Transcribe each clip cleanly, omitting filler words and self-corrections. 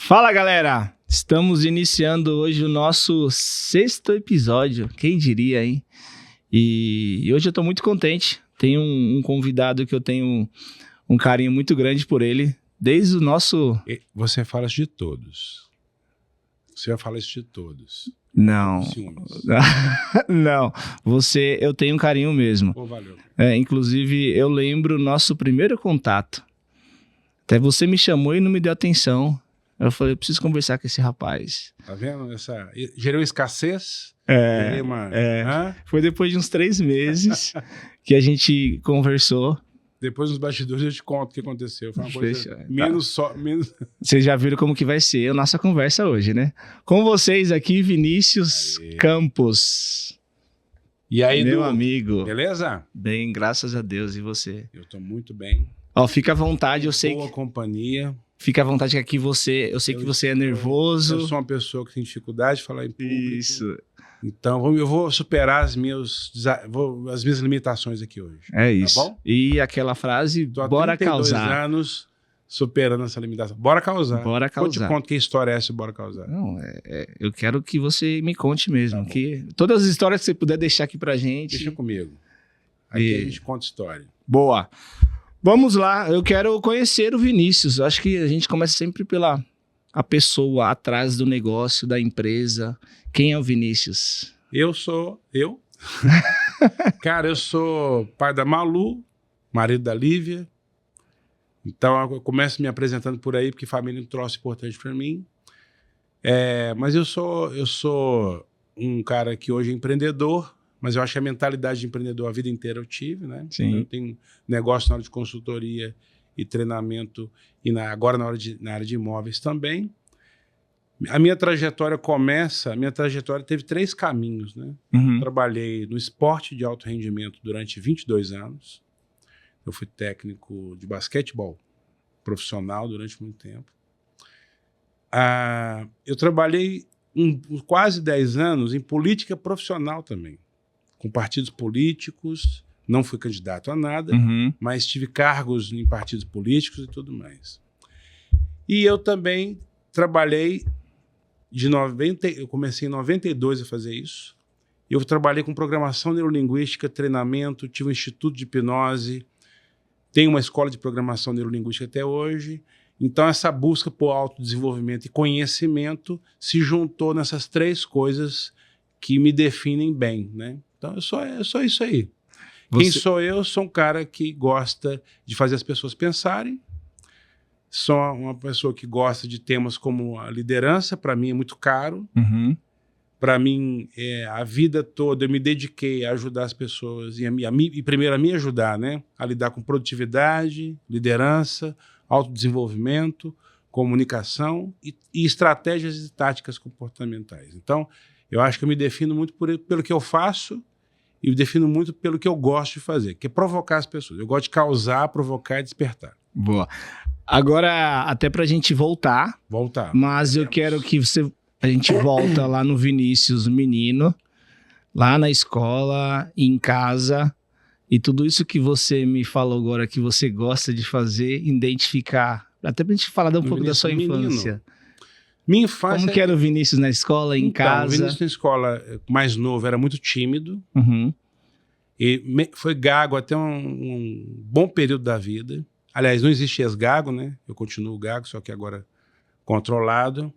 Fala, galera! Estamos iniciando hoje o nosso 6º episódio, quem diria, hein? E hoje eu tô muito contente, tenho um convidado que eu tenho um carinho muito grande por ele, desde o nosso... Você fala isso de todos. Você fala isso de todos. Não, não, eu tenho um carinho mesmo. Pô, valeu. Inclusive, eu lembro o nosso primeiro contato. Até você me chamou e não me deu atenção. Eu falei, eu preciso conversar com esse rapaz. Tá vendo? Gerou escassez? Foi depois de uns 3 meses que a gente conversou. Depois nos bastidores eu te conto o que aconteceu. Foi uma coisa menos. Vocês já viram como que vai ser a nossa conversa hoje, né? Com vocês aqui, Vinícius Campos. E aí, meu amigo. Beleza? Bem, graças a Deus. E você? Eu tô muito bem. Ó, fica à vontade, eu sei. Boa companhia. Fica à vontade que aqui eu sei que você é nervoso. Eu sou uma pessoa que tem dificuldade de falar em público. Isso. Então, eu vou superar as minhas limitações aqui hoje. É isso. Tá bom? E aquela frase, bora causar. 32 anos superando essa limitação. Bora causar. Bora causar. Eu te conto que história é essa, bora causar. Não, eu quero que você me conte mesmo. Tá, que todas as histórias que você puder deixar aqui pra gente. Deixa comigo. Aqui a gente conta história. Boa. Vamos lá, eu quero conhecer o Vinícius. Acho que a gente começa sempre pela a pessoa atrás do negócio, da empresa. Quem é o Vinícius? Eu? Cara, eu sou pai da Malu, marido da Lívia. Então eu começo me apresentando por aí, porque família é um troço importante para mim. Mas eu sou um cara que hoje é empreendedor, mas eu acho que a mentalidade de empreendedor a vida inteira eu tive, né? Sim. Eu tenho negócio na área de consultoria e treinamento, e agora na área de imóveis também. A minha trajetória teve 3 caminhos, né? Uhum. Trabalhei no esporte de alto rendimento durante 22 anos. Eu fui técnico de basquetebol profissional durante muito tempo. Eu trabalhei quase 10 anos em política profissional também, com partidos políticos. Não fui candidato a nada, mas tive cargos em partidos políticos e tudo mais. E eu também trabalhei eu comecei em 92 a fazer isso. Eu trabalhei com programação neurolinguística, treinamento, tive um instituto de hipnose, tenho uma escola de programação neurolinguística até hoje. Então essa busca por autodesenvolvimento e conhecimento se juntou nessas 3 coisas que me definem bem, né? Então eu sou isso aí. Quem sou eu? Sou um cara que gosta de fazer as pessoas pensarem. Sou uma pessoa que gosta de temas como a liderança. Para mim é muito caro. Para mim, a vida toda eu me dediquei a ajudar as pessoas e primeiro a me ajudar, né? A lidar com produtividade, liderança, autodesenvolvimento, comunicação e estratégias e táticas comportamentais. Então, eu acho que eu me defino muito pelo que eu faço e me defino muito pelo que eu gosto de fazer, que é provocar as pessoas. Eu gosto de causar, provocar e despertar. Boa. Agora, até pra gente voltar. Mas eu quero que a gente volta lá no Vinícius, menino, lá na escola, em casa, e tudo isso que você me falou agora que você gosta de fazer, identificar, até pra gente falar um pouco da sua infância. Minha infância... Como que era o Vinícius na escola, em casa? O Vinícius na escola, mais novo, era muito tímido. E foi gago até um bom período da vida. Aliás, não existe ex-gago, né? Eu continuo gago, só que agora controlado.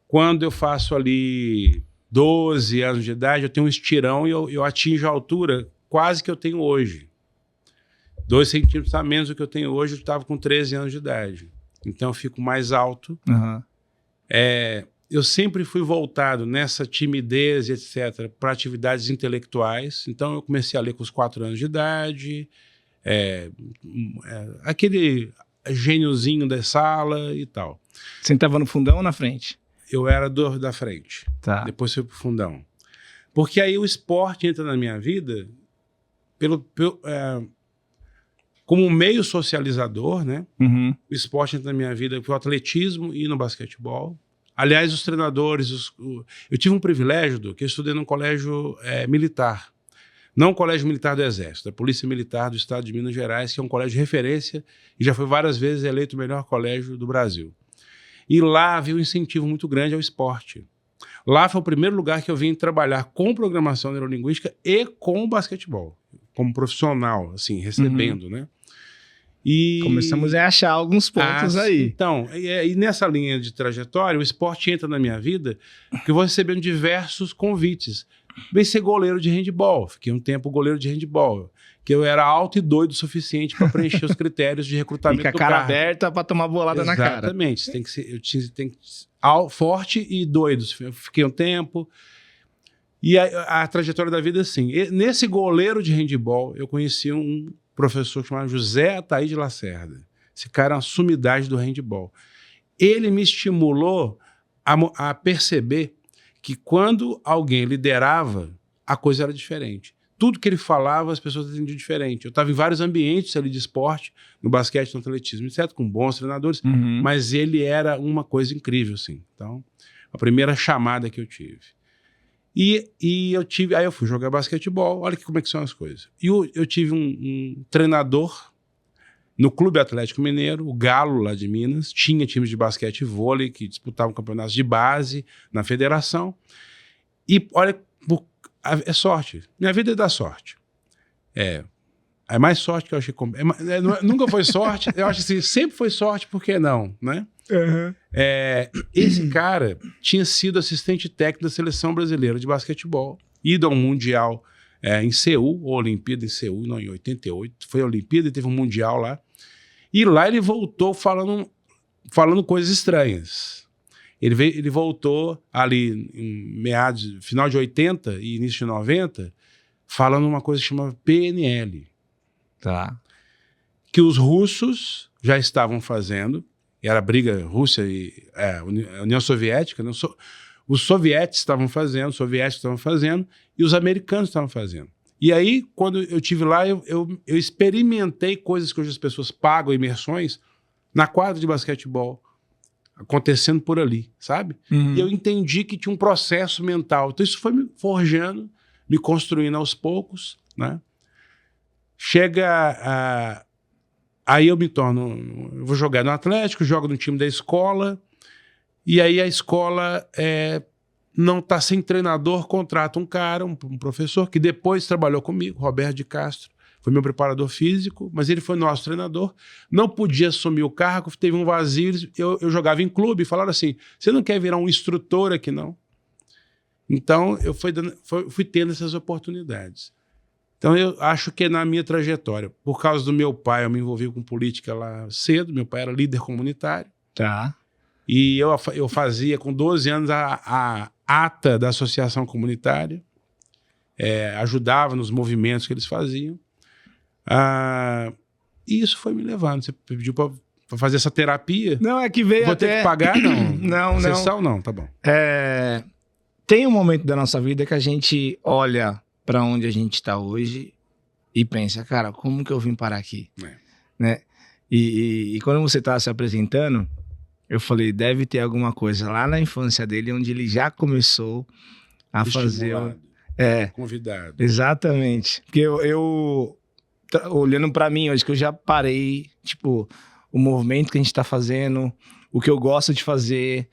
Quando eu faço ali 12 anos de idade, eu tenho um estirão e eu atinjo a altura quase que eu tenho hoje. 2 centímetros a menos do que eu tenho hoje, eu estava com 13 anos de idade. Então eu fico mais alto. Eu sempre fui voltado nessa timidez, etc., para atividades intelectuais. Então eu comecei a ler com os 4 anos de idade, aquele gêniozinho da sala e tal. Você estava no fundão ou na frente? Eu era da frente. Tá. Depois fui pro fundão. Porque aí o esporte entra na minha vida como um meio socializador, né? O esporte entra na minha vida pelo atletismo e no basquetebol. Aliás, os treinadores... Eu tive um privilégio, que eu estudei num colégio militar. Não o Colégio Militar do Exército, da Polícia Militar do Estado de Minas Gerais, que é um colégio de referência e já foi várias vezes eleito o melhor colégio do Brasil. E lá havia um incentivo muito grande ao esporte. Lá foi o primeiro lugar que eu vim trabalhar com programação neurolinguística e com basquetebol, como profissional, assim, recebendo, né? E começamos a achar alguns pontos aí. Então, e nessa linha de trajetória, o esporte entra na minha vida, porque eu vou recebendo diversos convites. Vem ser goleiro de handebol, fiquei um tempo goleiro de handebol, que eu era alto e doido o suficiente para preencher os critérios de recrutamento do cargo. Fica a cara aberta para tomar bolada na cara. Exatamente, tem que ser, eu tenho que ser forte e doido. Eu fiquei um tempo. E a trajetória da vida é assim. Nesse goleiro de handebol, eu conheci um professor chamado José Ataíde Lacerda. Esse cara é uma sumidade do handebol. Ele me estimulou a perceber que quando alguém liderava, a coisa era diferente. Tudo que ele falava, as pessoas entendiam diferente. Eu estava em vários ambientes ali de esporte, no basquete, no atletismo, etc., com bons treinadores, mas ele era uma coisa incrível, assim. Então, a primeira chamada que eu tive. Aí eu fui jogar basquetebol, olha como é que são as coisas. E eu tive um treinador no Clube Atlético Mineiro, o Galo lá de Minas, tinha times de basquete e vôlei que disputavam campeonatos de base na federação. E olha, é sorte. Minha vida é da sorte. É mais sorte que eu achei. Nunca foi sorte. Eu acho assim, sempre foi sorte, por que não, né? Uhum. Esse cara tinha sido assistente técnico da seleção brasileira de basquetebol, ido a um mundial em Seul, ou Olimpíada em Seul, não, em 88. Foi a Olimpíada e teve um mundial lá. E lá ele voltou falando coisas estranhas. Ele voltou ali em final de 80 e início de 90, falando uma coisa que chama PNL. Tá. Que os russos já estavam fazendo, e era a briga Rússia e União Soviética, né? Os soviéticos estavam fazendo, e os americanos estavam fazendo. E aí, quando eu estive lá, eu experimentei coisas que hoje as pessoas pagam, imersões, na quadra de basquetebol, acontecendo por ali, sabe? E eu entendi que tinha um processo mental. Então isso foi me forjando, me construindo aos poucos, né? Aí eu eu vou jogar no Atlético, jogo no time da escola, e aí a escola não está sem treinador, contrata um cara, um professor, que depois trabalhou comigo, Roberto de Castro, foi meu preparador físico, mas ele foi nosso treinador, não podia assumir o cargo, teve um vazio, eu jogava em clube, e falaram assim, você não quer virar um instrutor aqui, não? Então, eu fui tendo essas oportunidades. Então, eu acho que na minha trajetória, por causa do meu pai, eu me envolvi com política lá cedo, meu pai era líder comunitário. Tá. E eu fazia, com 12 anos, a ata da associação comunitária, ajudava nos movimentos que eles faziam. E isso foi me levando. Você pediu para fazer essa terapia? Não, é que veio Vou ter que pagar? Não. Não. Sessão? Não, tá bom. Tem um momento da nossa vida que a gente olha para onde a gente está hoje e pensa, cara, como que eu vim parar aqui? Né? E quando você estava se apresentando, eu falei, deve ter alguma coisa lá na infância dele onde ele já começou a fazer... Convidado. Exatamente. Porque eu olhando para mim hoje, que eu já parei, tipo, o movimento que a gente está fazendo, o que eu gosto de fazer,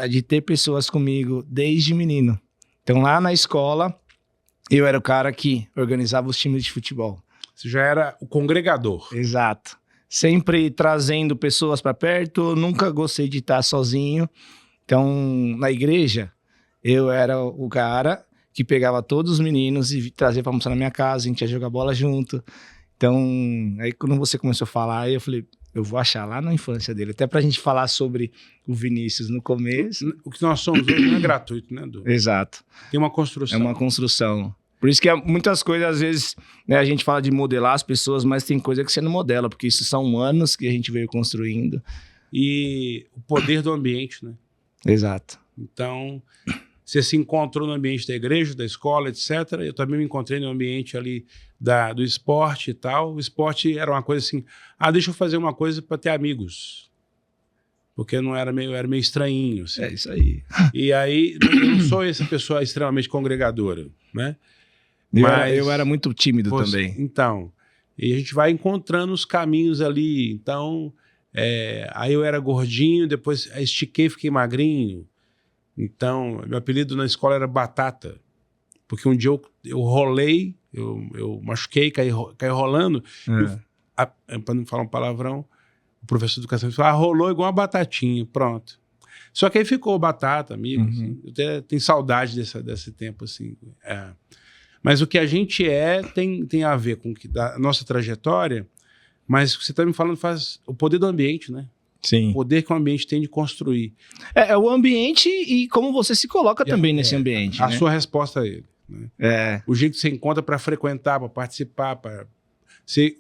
de ter pessoas comigo desde menino. Então lá na escola, eu era o cara que organizava os times de futebol. Você já era o congregador. Exato. Sempre trazendo pessoas para perto, nunca gostei de estar sozinho. Então, na igreja, eu era o cara que pegava todos os meninos e trazia para almoçar na minha casa, a gente ia jogar bola junto. Então, aí quando você começou a falar, eu falei, eu vou achar lá na infância dele, até pra gente falar sobre o Vinícius no começo. O que nós somos hoje não é gratuito, né, Du? Exato. Tem uma construção. É uma construção. Por isso que muitas coisas, às vezes, né, a gente fala de modelar as pessoas, mas tem coisa que você não modela, porque isso são anos que a gente veio construindo. E o poder do ambiente, né? Exato. Então, você se encontrou no ambiente da igreja, da escola, etc. Eu também me encontrei no ambiente ali do esporte e tal. O esporte era uma coisa assim, deixa eu fazer uma coisa para ter amigos. Porque eu era meio estranhinho. Assim. É isso aí. E aí, eu não sou essa pessoa extremamente congregadora, né? Eu era muito tímido também. Então, e a gente vai encontrando os caminhos ali. Então, Aí eu era gordinho, depois estiquei e fiquei magrinho. Então, meu apelido na escola era Batata. Porque um dia eu rolei, eu machuquei, caí rolando. Para não falar um palavrão, o professor de educação falou, rolou igual uma batatinha, pronto. Só que aí ficou Batata, amigo. Assim, eu tenho saudade desse tempo, assim. Mas o que a gente tem a ver com a nossa trajetória, mas o que você está me falando faz o poder do ambiente, né? Sim. O poder que o ambiente tem de construir. É o ambiente e como você se coloca também nesse ambiente. A sua resposta a ele. Né? O jeito que você encontra para frequentar, para participar.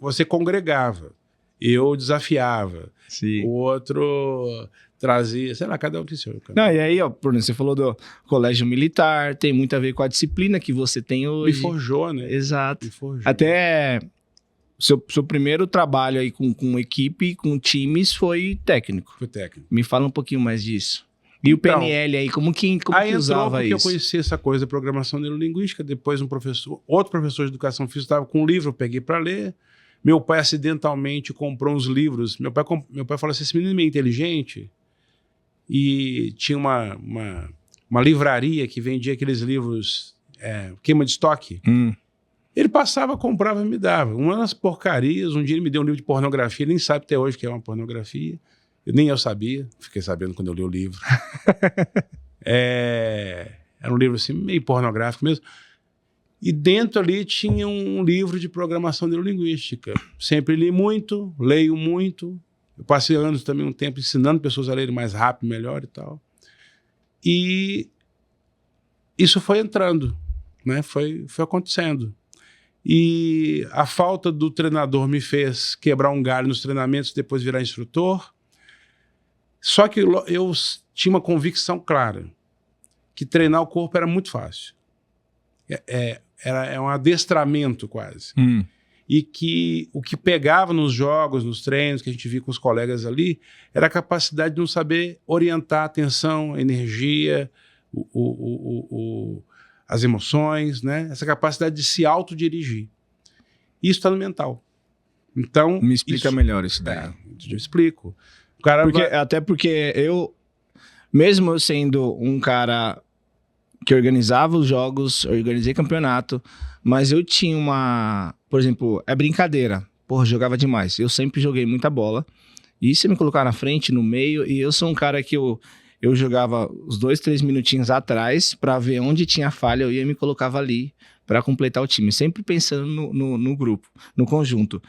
Você congregava. Eu desafiava. Sim. O outro trazia, sei lá, cada um tem seu. Não, e aí, Bruno, você falou do colégio militar, tem muito a ver com a disciplina que você tem hoje. Me forjou, né? Exato. Me forjou. Até seu primeiro trabalho aí com equipe, com times, foi técnico. Foi técnico. Me fala um pouquinho mais disso. E o PNL aí, como que usava isso? Eu conheci essa coisa da programação neurolinguística, depois outro professor de educação física estava com um livro, eu peguei para ler. Meu pai acidentalmente comprou uns livros. Meu pai falou assim, esse menino é meio inteligente. E tinha uma livraria que vendia aqueles livros queima de estoque. Ele passava, comprava e me dava. Umas porcarias. Um dia ele me deu um livro de pornografia. Ele nem sabe até hoje que é uma pornografia. Nem eu sabia. Fiquei sabendo quando eu li o livro. Era um livro assim, meio pornográfico mesmo. E dentro ali tinha um livro de programação neurolinguística. Sempre li muito, leio muito. Eu passei anos também um tempo ensinando pessoas a lerem mais rápido, melhor e tal. E isso foi entrando, né? Foi acontecendo. E a falta do treinador me fez quebrar um galho nos treinamentos e depois virar instrutor. Só que eu tinha uma convicção clara que treinar o corpo era muito fácil. Era um adestramento quase. E que o que pegava nos jogos, nos treinos que a gente via com os colegas ali, era a capacidade de não saber orientar a atenção, a energia, as emoções, né? Essa capacidade de se autodirigir. Isso está no mental. Então, me explica melhor isso daí. Eu explico. O cara Até porque mesmo eu sendo um cara que organizava os jogos, organizei campeonato, mas eu tinha por exemplo, brincadeira. Porra, jogava demais. Eu sempre joguei muita bola. E se me colocar na frente, no meio, e eu sou um cara que eu jogava os 2, 3 minutinhos atrás pra ver onde tinha falha, eu ia e me colocava ali pra completar o time. Sempre pensando no grupo, no conjunto.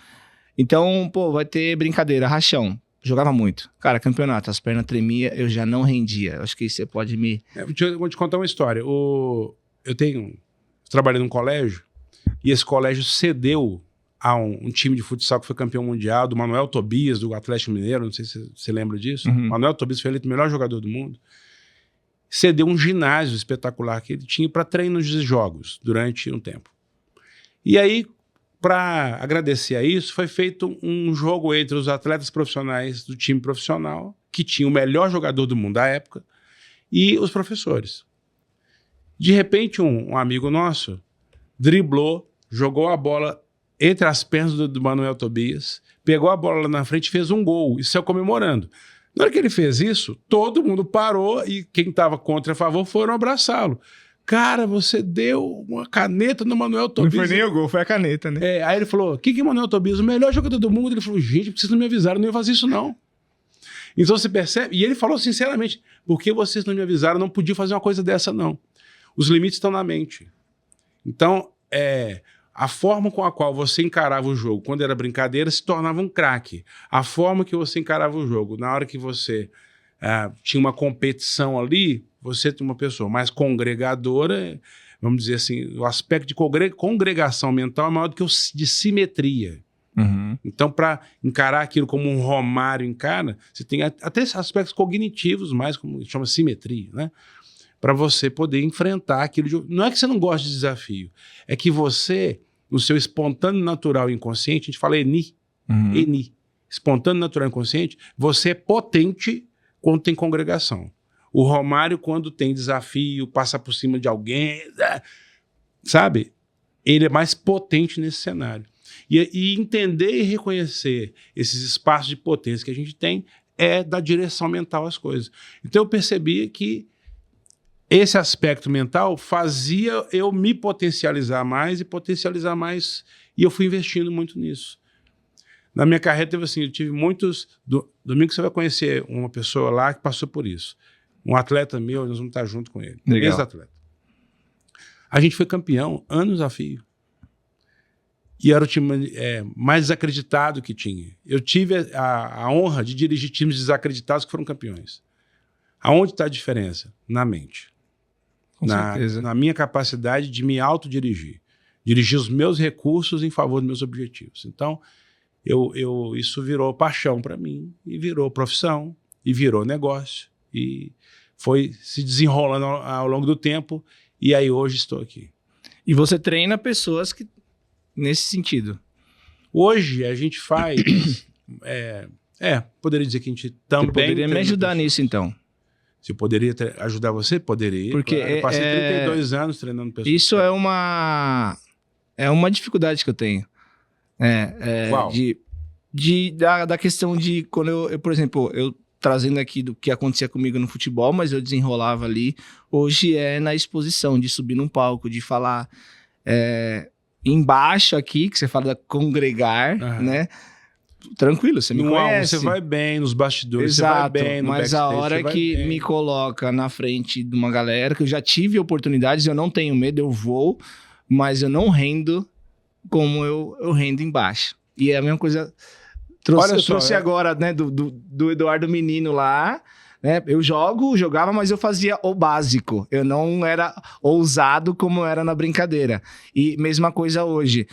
Então, vai ter brincadeira, rachão. Jogava muito. Cara, campeonato, as pernas tremiam, eu já não rendia. Acho que você pode me... Vou te contar uma história. Eu trabalhei num colégio, e esse colégio cedeu a um time de futsal que foi campeão mundial, do Manuel Tobias, do Atlético Mineiro, não sei se você lembra disso. Manuel Tobias foi eleito o melhor jogador do mundo. Cedeu um ginásio espetacular que ele tinha para treinos de jogos durante um tempo. E aí, para agradecer a isso, foi feito um jogo entre os atletas profissionais do time profissional, que tinha o melhor jogador do mundo da época, e os professores. De repente, um amigo nosso driblou, jogou a bola entre as pernas do Manuel Tobias, pegou a bola lá na frente e fez um gol, e saiu comemorando. Na hora que ele fez isso, todo mundo parou e quem estava contra e a favor foram abraçá-lo. Cara, você deu uma caneta no Manuel Tobias. Não foi nem o gol, foi a caneta, né? Aí ele falou, o que é Manuel Tobias? O melhor jogador do mundo. Ele falou, gente, vocês não me avisaram, eu não ia fazer isso não. Então você percebe, e ele falou sinceramente, porque vocês não me avisaram, eu não podia fazer uma coisa dessa não. Os limites estão na mente. Então, a forma com a qual você encarava o jogo quando era brincadeira se tornava um craque. A forma que você encarava o jogo, na hora que você tinha uma competição ali, você tinha uma pessoa mais congregadora, vamos dizer assim, o aspecto de congregação mental é maior do que o de simetria. Então, para encarar aquilo como um Romário encara, você tem até aspectos cognitivos mais, como chama simetria, né? Para você poder enfrentar aquilo. Não é que você não gosta de desafio, é que você, no seu espontâneo natural inconsciente, a gente fala ENI, ENI, espontâneo natural inconsciente, você é potente quando tem congregação. O Romário, quando tem desafio, passa por cima de alguém, sabe? Ele é mais potente nesse cenário. E entender e reconhecer esses espaços de potência que a gente tem é dar direção mental às coisas. Então eu percebia que esse aspecto mental fazia eu me potencializar mais, e eu fui investindo muito nisso. Na minha carreira teve assim, eu tive muitos... Domingo você vai conhecer uma pessoa lá que passou por isso. Um atleta meu, nós vamos estar junto com ele. Ex-atleta. A gente foi campeão anos a fio. E era o time mais desacreditado que tinha. Eu tive a honra de dirigir times desacreditados que foram campeões. Aonde está a diferença? Na mente. Com certeza. Na minha capacidade de me autodirigir. Dirigir os meus recursos em favor dos meus objetivos. Então, isso virou paixão para mim, e virou profissão, e virou negócio, e foi se desenrolando ao longo do tempo, e aí hoje estou aqui. E você treina pessoas que nesse sentido? Hoje a gente faz... poderia dizer que a gente também... Você poderia me ajudar nisso, então? Se eu poderia ajudar você, poderia. Porque eu passei 32 anos treinando pessoas. Isso é uma dificuldade que eu tenho. Qual? Da questão de quando eu, por exemplo, eu trazendo aqui do que acontecia comigo no futebol, mas eu desenrolava ali. Hoje é na exposição, de subir num palco, de falar embaixo aqui, que você fala da congregar, né? Tranquilo, você me conhece. Você vai bem nos bastidores, exato, você vai bem no mas backstage, a hora que me coloca na frente de uma galera, que eu já tive oportunidades, eu não tenho medo, eu vou, mas eu não rendo como eu rendo embaixo. E é a mesma coisa... trouxe agora, né, do Eduardo Menino lá, né? Eu jogava, mas eu fazia o básico. Eu não era ousado como era na brincadeira. E mesma coisa hoje.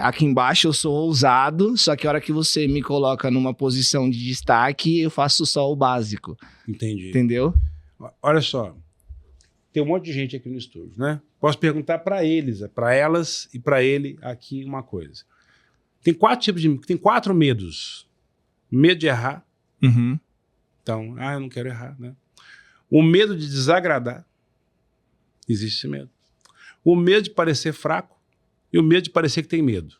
Aqui embaixo eu sou ousado, só que a hora que você me coloca numa posição de destaque, eu faço só o básico. Entendi. Entendeu? Olha só, tem um monte de gente aqui no estúdio, né? Posso perguntar para eles, para elas e para ele aqui uma coisa. Tem 4 medos. Medo de errar. Uhum. Então, eu não quero errar, né? O medo de desagradar. Existe esse medo. O medo de parecer fraco e o medo de parecer que tem medo.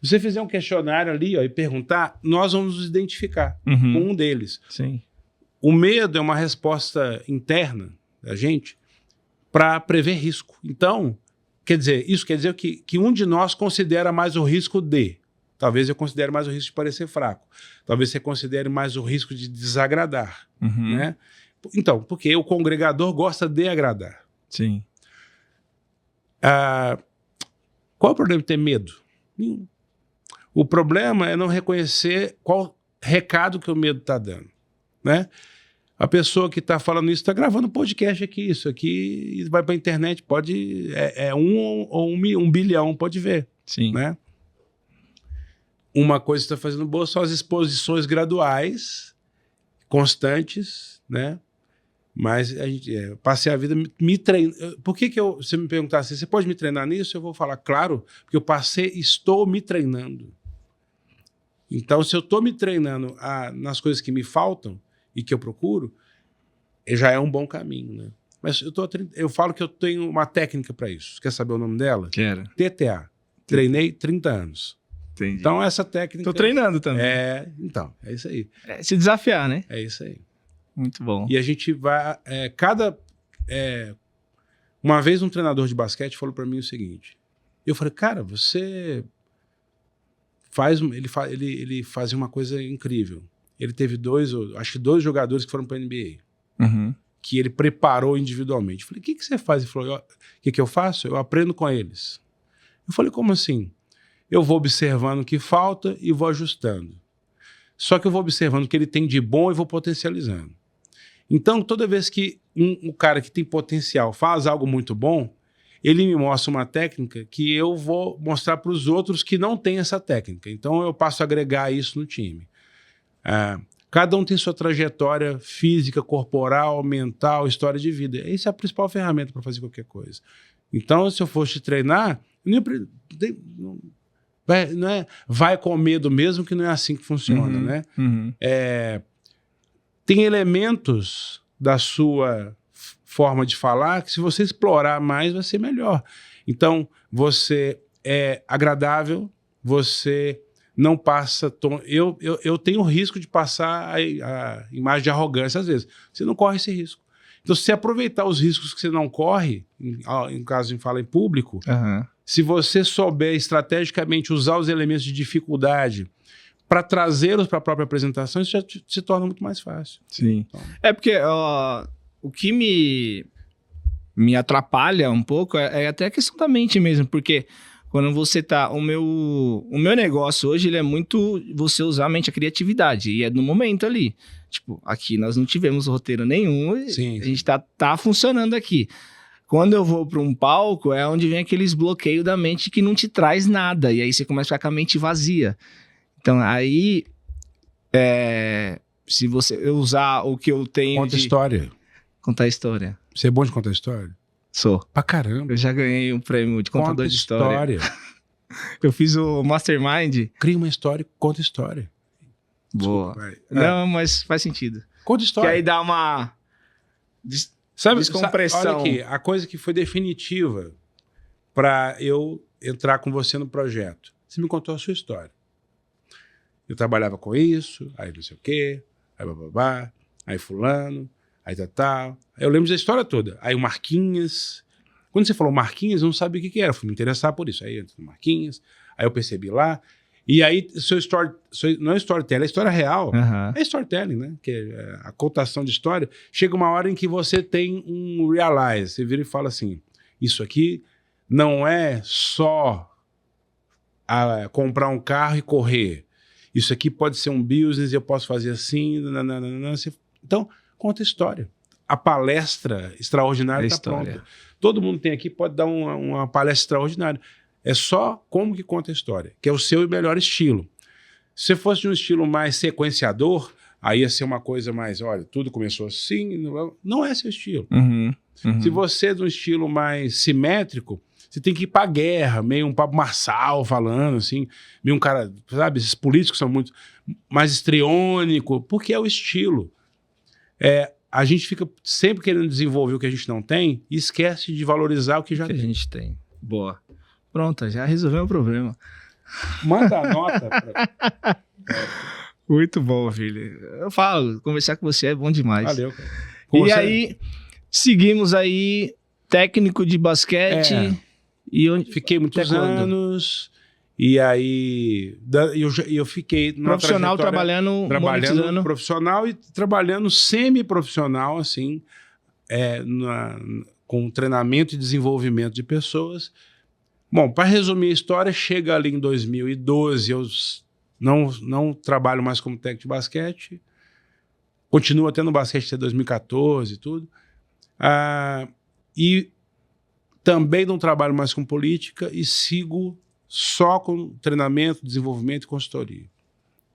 Se você fizer um questionário ali e perguntar, nós vamos nos identificar com um deles. Sim. O medo é uma resposta interna da gente para prever risco. Então, isso quer dizer que um de nós considera mais o risco de... Talvez eu considere mais o risco de parecer fraco. Talvez você considere mais o risco de desagradar. Né? Então, porque o congregador gosta de agradar. Sim. Qual é o problema de ter medo? Nenhum. O problema é não reconhecer qual recado que o medo está dando. Né? A pessoa que está falando isso está gravando podcast aqui. Isso aqui vai para a internet. Pode... 1 bilhão, pode ver. Sim. Né? Uma coisa que está fazendo boa são as exposições graduais, constantes, né? Mas a gente passei a vida me treinando. Por que você me perguntar assim, você pode me treinar nisso? Eu vou falar, claro, porque estou me treinando. Então, se eu estou me treinando nas coisas que me faltam e que eu procuro, já é um bom caminho, né? Mas eu falo que eu tenho uma técnica para isso. Quer saber o nome dela? Quero. TTA. Treinei 30 anos. Entendi. Então, essa técnica... Tô treinando também. Então, é isso aí. Se desafiar, né? É isso aí. Muito bom. E a gente vai... uma vez um treinador de basquete falou para mim o seguinte. Eu falei, cara, você faz... Ele fazia uma coisa incrível. Ele teve 2 jogadores que foram para a NBA. Que ele preparou individualmente. Eu falei, o que você faz? Ele falou, o que eu faço? Eu aprendo com eles. Eu falei, como assim? Eu vou observando o que falta e vou ajustando. Só que eu vou observando o que ele tem de bom e vou potencializando. Então, toda vez que um cara que tem potencial faz algo muito bom, ele me mostra uma técnica que eu vou mostrar para os outros que não tem essa técnica. Então, eu passo a agregar isso no time. Cada um tem sua trajetória física, corporal, mental, história de vida. Essa é a principal ferramenta para fazer qualquer coisa. Então, se eu fosse te treinar, vai com medo mesmo, que não é assim que funciona, né? Tem elementos da sua forma de falar que, se você explorar mais, vai ser melhor. Então, você é agradável, você não passa... Eu tenho o risco de passar a imagem de arrogância às vezes. Você não corre esse risco. Então, se você aproveitar os riscos que você não corre, em caso de fala em público, se você souber estrategicamente usar os elementos de dificuldade para trazê-los para a própria apresentação, isso já se torna muito mais fácil. Sim. Então, porque o que me atrapalha um pouco é até a questão da mente mesmo, porque quando você tá... O meu negócio hoje, ele é muito você usar a mente, a criatividade, e é no momento ali. Tipo, aqui nós não tivemos roteiro nenhum, e a gente tá funcionando aqui. Quando eu vou para um palco, é onde vem aqueles bloqueios da mente que não te traz nada, e aí você começa a ficar com a mente vazia. Então, aí, se você usar o que eu tenho Conta história. Contar história. Você é bom de contar história? Sou. Pra caramba. Eu já ganhei um prêmio de contador de história. Eu fiz o Mastermind. Cria uma história, conta história. Boa. Desculpa, não, mas faz sentido. Conta história. Que aí dá uma descompressão. Olha aqui, a coisa que foi definitiva para eu entrar com você no projeto. Você me contou a sua história. Eu trabalhava com isso, aí não sei o quê, aí bababá, aí fulano, aí tal. Eu lembro da história toda. Aí o Marquinhos. Quando você falou Marquinhos, eu não sabia o que era. Fui me interessar por isso. Aí eu entro no Marquinhos, aí eu percebi lá. E aí, não é storytelling, é história real. É storytelling, né? Que é a contação de história. Chega uma hora em que você tem um realize. Você vira e fala assim, isso aqui não é só comprar um carro e correr. Isso aqui pode ser um business, eu posso fazer assim. Então, conta história. A palestra extraordinária está pronta. Todo mundo tem aqui, pode dar uma palestra extraordinária. É só como que conta a história, que é o seu melhor estilo. Se você fosse de um estilo mais sequenciador, aí ia ser uma coisa mais, olha, tudo começou assim, não é seu estilo. Se você é de um estilo mais simétrico, você tem que ir pra guerra, meio um Pablo Marçal falando, assim, meio um cara, sabe, esses políticos são muito mais histriônico, porque é o estilo. A gente fica sempre querendo desenvolver o que a gente não tem e esquece de valorizar o que já tem. A gente tem. Boa. Pronto, já resolveu o problema. Manda a nota. Muito bom, filho. Eu falo, conversar com você é bom demais. Valeu, cara. E aí, seguimos aí, técnico de basquete. E onde fiquei muitos anos. E aí, eu fiquei... Profissional, trabalhando profissional e trabalhando semi-profissional, assim, com treinamento e desenvolvimento de pessoas. Bom, para resumir a história, chega ali em 2012, eu não trabalho mais como técnico de basquete, continuo tendo basquete até 2014 e tudo, e também não trabalho mais com política e sigo só com treinamento, desenvolvimento e consultoria.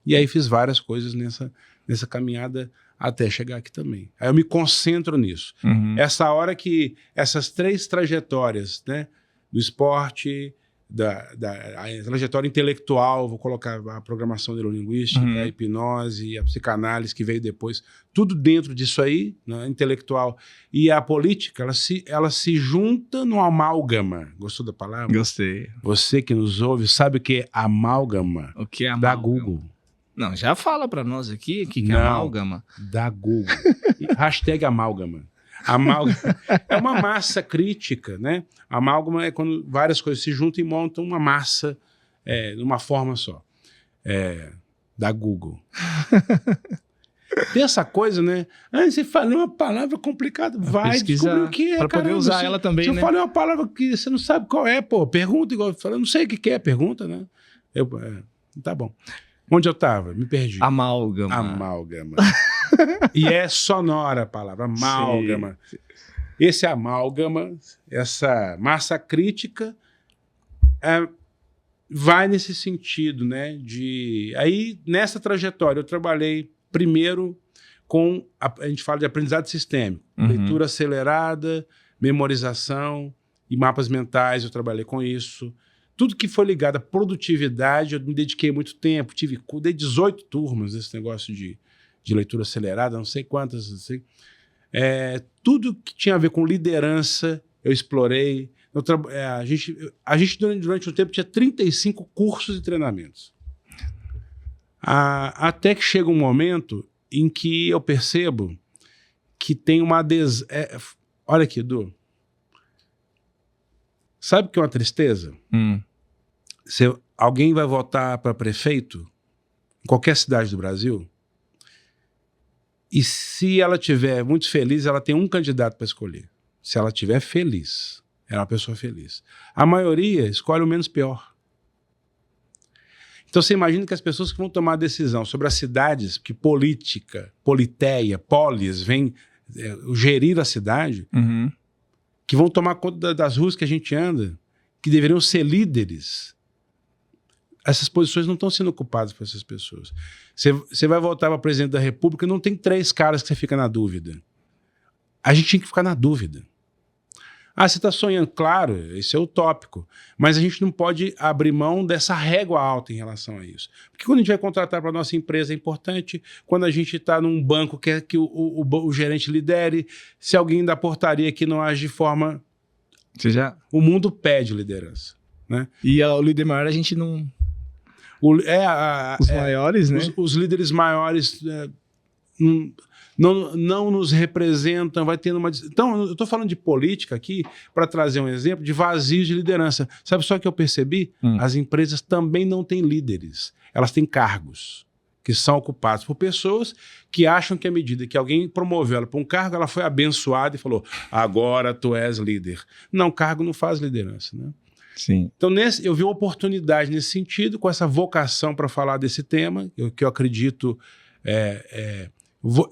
E aí fiz várias coisas nessa caminhada até chegar aqui também. Aí eu me concentro nisso. Essa hora que essas 3 trajetórias, né, do esporte, a trajetória intelectual, vou colocar a programação neurolinguística, a hipnose, a psicanálise que veio depois, tudo dentro disso aí, né, intelectual, e a política, ela se junta no amálgama. Gostou da palavra? Gostei. Você que nos ouve sabe o que é amálgama? O que é amálgama? Da Google. Não, já fala para nós aqui o que é amálgama. Da Google. Hashtag amálgama. Amálgama é uma massa crítica, né? Amálgama é quando várias coisas se juntam e montam uma massa numa forma só. Da Google. Tem essa coisa, né? Você falou uma palavra complicada, vai descobrir o que é, para poder usar ela também, né? Se eu falei uma palavra que você não sabe qual é, pô, pergunta igual eu falei, não sei o que é, pergunta, né? Tá bom. Onde eu estava? Me perdi. Amálgama. Amálgama. E é sonora a palavra, amálgama. Sim. Esse amálgama, essa massa crítica, vai nesse sentido, né? Aí, nessa trajetória, eu trabalhei primeiro com, a gente fala de aprendizado sistêmico, leitura acelerada, memorização e mapas mentais, eu trabalhei com isso. Tudo que foi ligado à produtividade, eu me dediquei muito tempo, dei 18 turmas desse negócio de leitura acelerada, não sei quantas, não sei. Tudo que tinha a ver com liderança, eu explorei, A gente durante um tempo tinha 35 cursos e treinamentos. Até que chega um momento em que eu percebo que tem uma olha aqui, Edu. Sabe o que é uma tristeza? Alguém vai votar para prefeito em qualquer cidade do Brasil e se ela estiver muito feliz, ela tem um candidato para escolher. Se ela estiver feliz, ela é uma pessoa feliz. A maioria escolhe o menos pior. Então você imagina que as pessoas que vão tomar a decisão sobre as cidades, que política, politeia, polis, vem gerir a cidade, que vão tomar conta das ruas que a gente anda, que deveriam ser líderes. Essas posições não estão sendo ocupadas por essas pessoas. Você vai voltar para presidente da República, não tem 3 caras que você fica na dúvida. A gente tinha que ficar na dúvida. Você está sonhando? Claro, esse é utópico. Mas a gente não pode abrir mão dessa régua alta em relação a isso. Porque quando a gente vai contratar para a nossa empresa é importante, quando a gente está num banco quer que o gerente lidere, se alguém da portaria que não age de forma... O mundo pede liderança. Né? E o líder maior a gente não... Os maiores, né? Os líderes maiores não nos representam, vai tendo uma... Então, eu estou falando de política aqui para trazer um exemplo de vazios de liderança. Sabe só o que eu percebi? As empresas também não têm líderes. Elas têm cargos que são ocupados por pessoas que acham que à medida que alguém promoveu ela para um cargo, ela foi abençoada e falou, agora tu és líder. Não, cargo não faz liderança, né? Sim. Então, eu vi uma oportunidade nesse sentido, com essa vocação para falar desse tema, que eu acredito...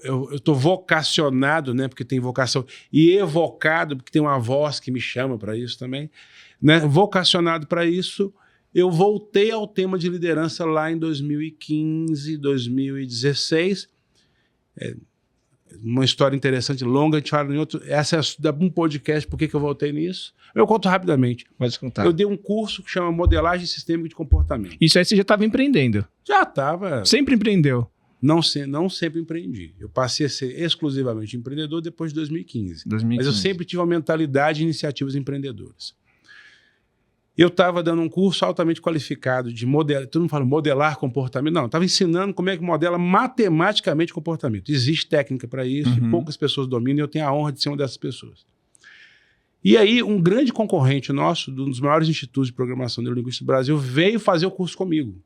eu estou vocacionado, né, porque tem vocação, e evocado, porque tem uma voz que me chama para isso também, né, vocacionado para isso, eu voltei ao tema de liderança lá em 2015, 2016. Uma história interessante, longa, a gente fala em outro. Essa é um podcast, por que eu voltei nisso? Eu conto rapidamente. Pode contar. Eu dei um curso que chama Modelagem Sistêmica de Comportamento. Isso aí você já estava empreendendo? Já estava. Sempre empreendeu? Não sempre empreendi. Eu passei a ser exclusivamente empreendedor depois de 2015. Mas eu sempre tive uma mentalidade de iniciativas empreendedoras. Eu estava dando um curso altamente qualificado de modelar, todo mundo fala modelar comportamento. Não, eu estava ensinando como é que modela matematicamente comportamento. Existe técnica para isso, e poucas pessoas dominam, e eu tenho a honra de ser uma dessas pessoas. E aí, um grande concorrente nosso, um dos maiores institutos de programação neurolinguística do Brasil, veio fazer o curso comigo.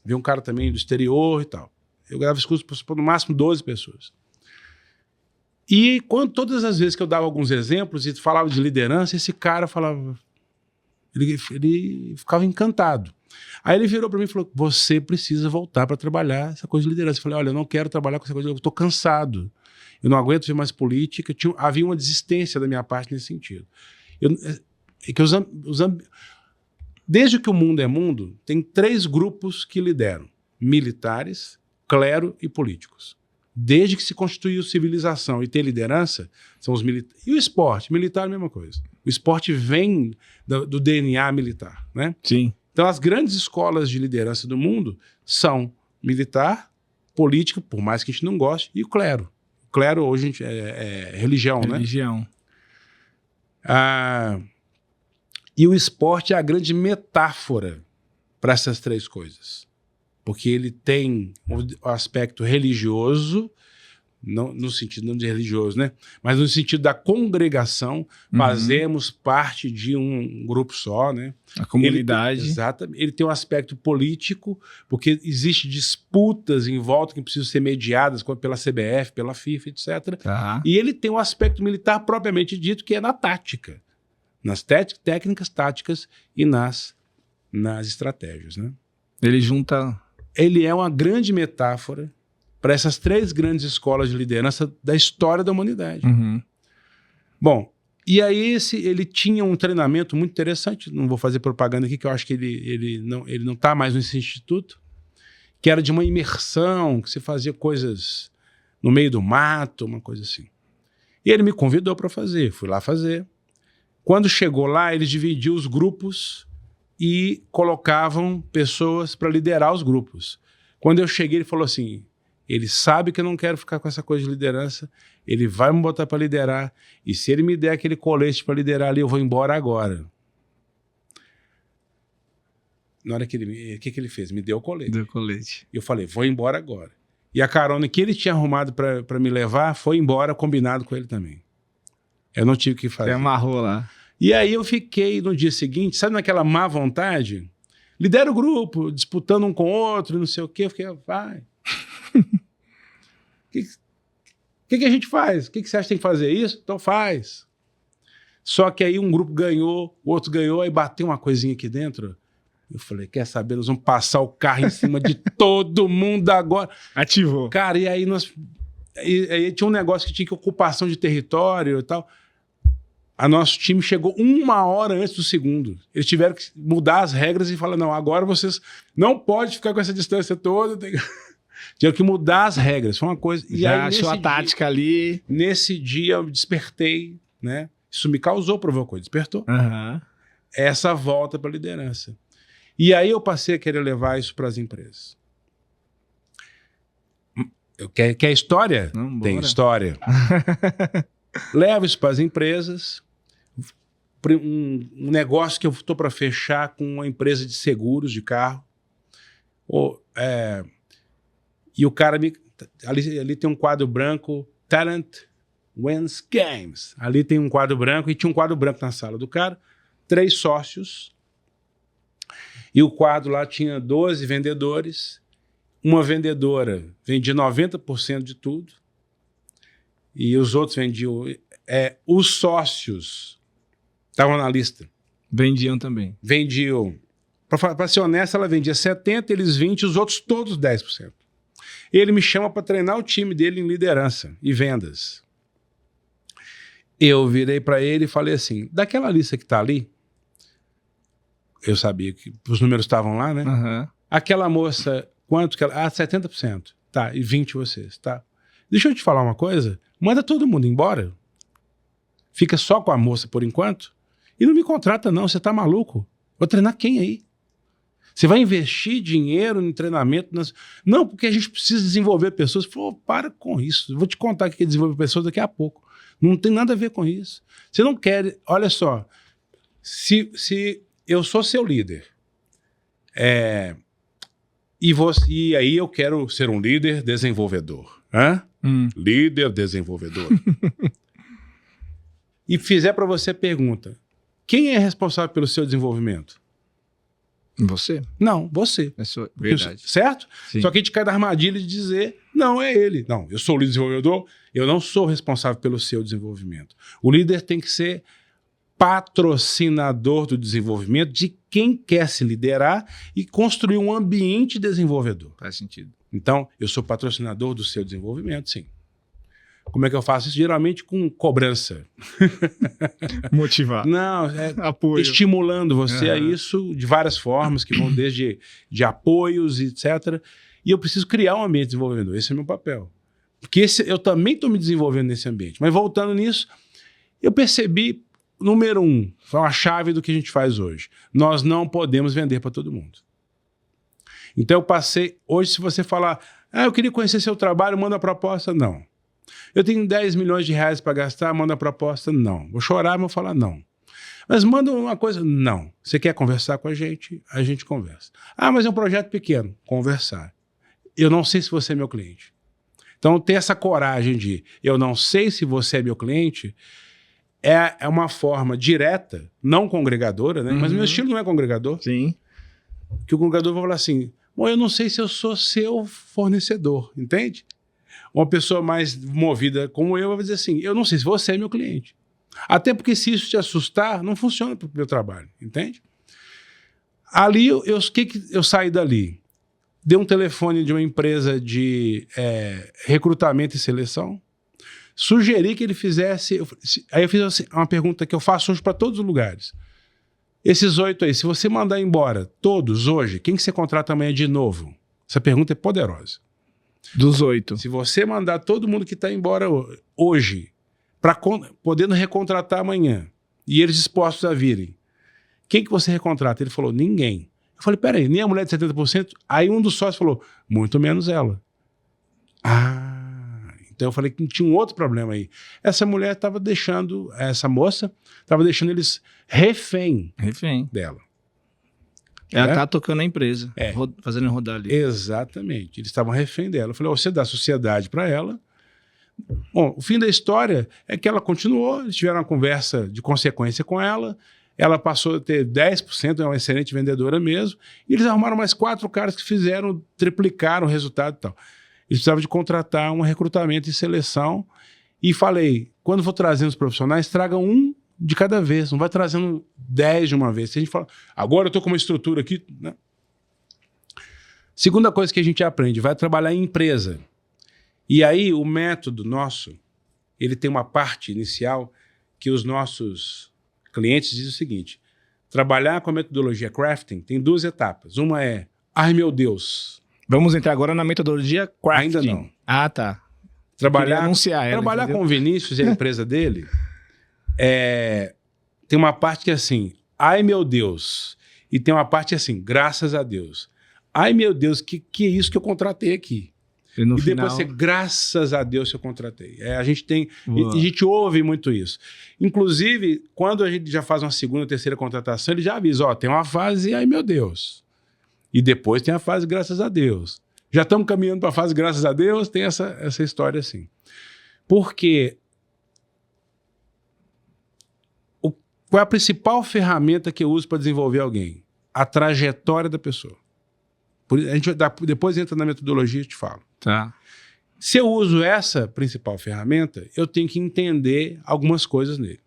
Veio um cara também do exterior e tal. Eu dava esse curso para no máximo 12 pessoas. E todas as vezes que eu dava alguns exemplos e falava de liderança, esse cara falava... Ele ficava encantado. Aí ele virou para mim e falou, você precisa voltar para trabalhar essa coisa de liderança. Eu falei, olha, eu não quero trabalhar com essa coisa de liderança, eu estou cansado. Eu não aguento ver mais política. Havia uma desistência da minha parte nesse sentido. Desde que o mundo é mundo, tem 3 grupos que lideram. Militares, clero e políticos. Desde que se constituiu civilização e tem liderança, são os militares. E o esporte? Militar é a mesma coisa. O esporte vem do DNA militar, né? Sim. Então, as grandes escolas de liderança do mundo são militar, política, por mais que a gente não goste, e o clero. O clero hoje é religião, né? Religião. E o esporte é a grande metáfora para essas 3 coisas. Porque ele tem o aspecto religioso, não no sentido não de religioso, né? Mas no sentido da congregação, fazemos parte de um grupo só, né? A comunidade. Exatamente. Ele tem um aspecto político, porque existem disputas em volta que precisam ser mediadas pela CBF, pela FIFA, etc. E ele tem um aspecto militar propriamente dito, que é na tática. Nas técnicas, táticas e nas estratégias, né? Ele junta... Ele é uma grande metáfora para essas 3 grandes escolas de liderança da história da humanidade. Bom, e aí ele tinha um treinamento muito interessante, não vou fazer propaganda aqui, que eu acho que ele não está mais nesse instituto, que era de uma imersão, que você fazia coisas no meio do mato, uma coisa assim. E ele me convidou para fazer, fui lá fazer. Quando chegou lá, ele dividiu os grupos e colocavam pessoas para liderar os grupos. Quando eu cheguei, ele falou assim, ele sabe que eu não quero ficar com essa coisa de liderança, ele vai me botar para liderar, e se ele me der aquele colete para liderar ali, eu vou embora agora. Na hora que o que ele fez? Me deu o colete. Deu o colete. E eu falei, vou embora agora. E a carona que ele tinha arrumado para me levar foi embora combinado com ele também. Eu não tive o que fazer. Você amarrou lá. E aí eu fiquei no dia seguinte, sabe naquela má vontade? Lidera o grupo, disputando um com o outro, não sei o quê. Eu fiquei, vai. O que a gente faz? O que você acha que tem que fazer isso? Então faz. Só que aí um grupo ganhou, o outro ganhou, aí bateu uma coisinha aqui dentro. Eu falei, quer saber? Nós vamos passar o carro em cima de todo mundo agora. Ativou. Cara, e aí aí tinha um negócio que tinha que ocupação de território e tal. A nosso time chegou 1 hora antes do segundo. Eles tiveram que mudar as regras e falar, não, agora vocês não podem ficar com essa distância toda. Tiveram que mudar as regras. Foi uma coisa... E já aí, achou a tática ali. Nesse dia eu despertei, né? Isso me provocou, despertou. Uhum. Essa volta para a liderança. E aí eu passei a querer levar isso para as empresas. Quer história? Não, tem história. Levo isso para as empresas. Um negócio que eu estou para fechar com uma empresa de seguros de carro. E o cara ali tem um quadro branco, Talent Wins Games. Ali tem um quadro branco e tinha um quadro branco na sala do cara. 3 sócios. E o quadro lá tinha 12 vendedores. Uma vendedora vendia 90% de tudo. E os outros vendiam... os sócios estavam na lista. Vendiam também. Vendiam. Para ser honesto, ela vendia 70%, eles 20%, os outros todos 10%. Ele me chama para treinar o time dele em liderança e vendas. Eu virei para ele e falei assim, daquela lista que está ali, eu sabia que os números estavam lá, né? Uhum. Aquela moça, quanto que ela... 70%. Tá, e 20% vocês, tá? Deixa eu te falar uma coisa. Manda todo mundo embora. Fica só com a moça por enquanto. E não me contrata não, você tá maluco? Vou treinar quem aí? Você vai investir dinheiro em treinamento? Não, porque a gente precisa desenvolver pessoas. Pô, para com isso. Eu vou te contar o que é desenvolver pessoas daqui a pouco. Não tem nada a ver com isso. Você não quer... Olha só. Se eu sou seu líder, e aí eu quero ser um líder desenvolvedor. Líder desenvolvedor. E fizer para você a pergunta, quem é responsável pelo seu desenvolvimento? Você? Não, você. Verdade. Certo? Sim. Só que a gente cai na armadilha de dizer, não, é ele. Não, eu sou o líder desenvolvedor, eu não sou responsável pelo seu desenvolvimento. O líder tem que ser patrocinador do desenvolvimento de quem quer se liderar e construir um ambiente desenvolvedor. Faz sentido. Então, eu sou patrocinador do seu desenvolvimento, sim. Como é que eu faço isso? Geralmente com cobrança. Motivar. Não, apoio. Estimulando você a isso de várias formas, que vão desde de apoios, etc. E eu preciso criar um ambiente desenvolvedor. Esse é o meu papel. Porque eu também estou me desenvolvendo nesse ambiente. Mas voltando nisso, eu percebi, número 1, foi uma chave do que a gente faz hoje. Nós não podemos vender para todo mundo. Então eu passei... Hoje, se você falar, eu queria conhecer seu trabalho, manda a proposta, não. Eu tenho 10 milhões de reais para gastar, manda a proposta, não. Vou chorar, mas vou falar não. Mas manda uma coisa, não. Você quer conversar com a gente conversa. Mas é um projeto pequeno, conversar. Eu não sei se você é meu cliente. Então ter essa coragem de, eu não sei se você é meu cliente, é uma forma direta, não congregadora, né? Mas o meu estilo não é congregador. Sim. Que o congregador vai falar assim, bom, eu não sei se eu sou seu fornecedor, entende? Uma pessoa mais movida como eu vai dizer assim, eu não sei se você é meu cliente. Até porque se isso te assustar, não funciona para o meu trabalho, entende? Ali, eu saí dali. Dei um telefone de uma empresa de recrutamento e seleção. Sugeri que ele fizesse... Aí eu fiz assim, uma pergunta que eu faço hoje para todos os lugares. Esses 8 aí, se você mandar embora todos hoje, quem que você contrata amanhã de novo? Essa pergunta é poderosa. Dos 8. Se você mandar todo mundo que está embora hoje, podendo recontratar amanhã, e eles dispostos a virem, quem que você recontrata? Ele falou, ninguém. Eu falei, peraí, nem a mulher de 70%? Aí um dos sócios falou, muito menos ela. Então eu falei que tinha um outro problema aí. Essa mulher estava essa moça estava deixando eles refém dela. Ela tá tocando a empresa, fazendo rodar ali. Exatamente. Eles estavam refém dela. Eu falei, você dá sociedade para ela. Bom, o fim da história é que ela continuou, eles tiveram uma conversa de consequência com ela, ela passou a ter 10%, é uma excelente vendedora mesmo, e eles arrumaram mais 4 caras que triplicaram o resultado e tal. Eles precisavam de contratar um recrutamento e seleção, e falei, quando for trazendo os profissionais, traga um de cada vez, não vai trazendo 10 de uma vez. Se a gente fala, agora eu estou com uma estrutura aqui, né? Segunda coisa que a gente aprende, vai trabalhar em empresa. E aí o método nosso, ele tem uma parte inicial que os nossos clientes dizem o seguinte, trabalhar com a metodologia crafting tem 2 etapas. Uma é, ai meu Deus. Vamos entrar agora na metodologia crafting. Ainda não. Ah, tá. Trabalhar ela, com o Vinícius e a empresa dele, tem uma parte que é assim, ai meu Deus. E tem uma parte assim, graças a Deus. Ai meu Deus, que é isso que eu contratei aqui? E depois você, graças a Deus, eu contratei. A gente ouve muito isso. Inclusive, quando a gente já faz uma segunda, terceira contratação, ele já avisa, tem uma fase, ai meu Deus. E depois tem a fase, graças a Deus. Já estamos caminhando para a fase, graças a Deus, tem essa história assim. Porque qual é a principal ferramenta que eu uso para desenvolver alguém? A trajetória da pessoa. A gente depois entra na metodologia e te falo. Tá. Se eu uso essa principal ferramenta, eu tenho que entender algumas coisas nele.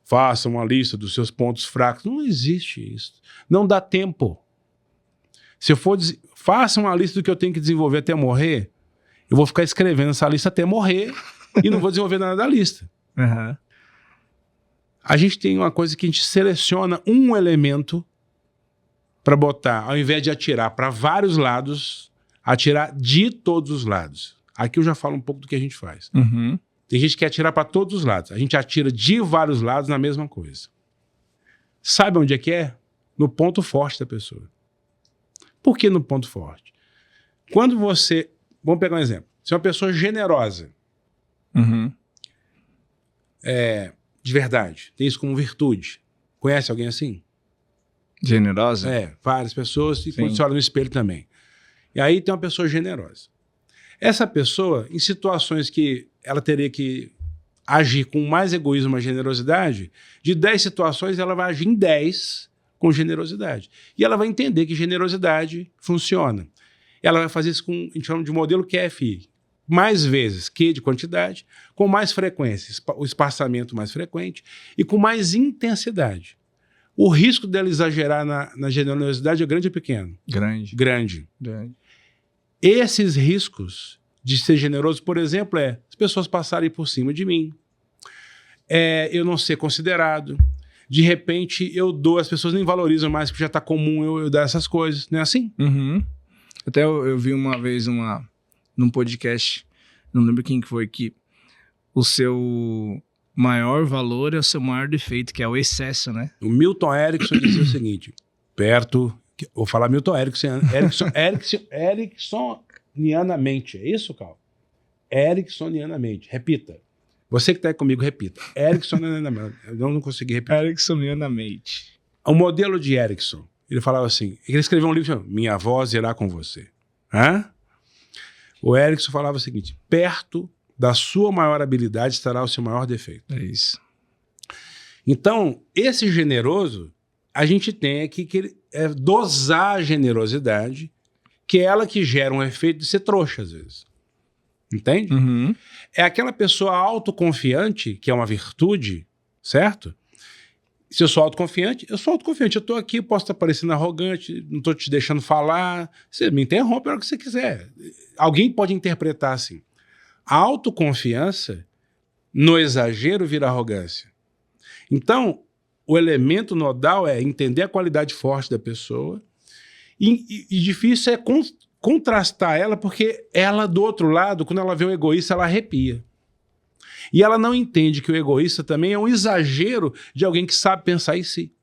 Faça uma lista dos seus pontos fracos. Não existe isso. Não dá tempo. Se eu for faça uma lista do que eu tenho que desenvolver até morrer, eu vou ficar escrevendo essa lista até morrer e não vou desenvolver nada da lista. Uhum. A gente tem uma coisa que a gente seleciona um elemento para botar, ao invés de atirar para vários lados, atirar de todos os lados. Aqui eu já falo um pouco do que a gente faz. Uhum. Tem gente que quer atirar para todos os lados. A gente atira de vários lados na mesma coisa. Sabe onde é que é? No ponto forte da pessoa. Por que no ponto forte? Quando você... Vamos pegar um exemplo. Se é uma pessoa generosa, uhum. De verdade, tem isso como virtude. Conhece alguém assim? Generosa? Várias pessoas, e quando você olha no espelho também. E aí tem uma pessoa generosa. Essa pessoa, em situações que ela teria que agir com mais egoísmo e generosidade, de 10 situações ela vai agir em 10 com generosidade. E ela vai entender que generosidade funciona. Ela vai fazer isso com, a gente chama de modelo QFI. Mais vezes, Q de quantidade, com mais frequência, o espaçamento mais frequente e com mais intensidade. O risco dela exagerar na generosidade é grande ou pequeno? Grande. Esses riscos de ser generoso, por exemplo, as pessoas passarem por cima de mim, eu não ser considerado, de repente eu dou, as pessoas nem valorizam mais, porque já está comum eu dar essas coisas, não é assim? Uhum. Até eu vi uma vez num podcast, não lembro quem que foi, que o seu maior valor é o seu maior defeito, que é o excesso, né? O Milton Erickson dizia o seguinte, vou falar Milton Ericksonianamente, é isso, Cal? Ericksonianamente, repita. Você que está aí comigo, repita. Ericksonianamente, eu não consegui repetir. Ericksonianamente. O modelo de Erickson, ele falava assim, ele escreveu um livro chamado Minha Voz Irá Com Você. O Erickson falava o seguinte, perto da sua maior habilidade estará o seu maior defeito. É isso. Então, esse generoso, a gente tem aqui que dosar a generosidade, que é ela que gera um efeito de ser trouxa, às vezes. Entende? Uhum. É aquela pessoa autoconfiante, que é uma virtude, certo? Se eu sou autoconfiante, eu estou aqui, posso estar parecendo arrogante, não estou te deixando falar, você me interrompe a hora que você quiser. Alguém pode interpretar assim. A autoconfiança, no exagero, vira arrogância. Então, o elemento nodal é entender a qualidade forte da pessoa e difícil é contrastar ela, porque ela, do outro lado, quando ela vê o egoísta, ela arrepia. E ela não entende que o egoísta também é um exagero de alguém que sabe pensar em si.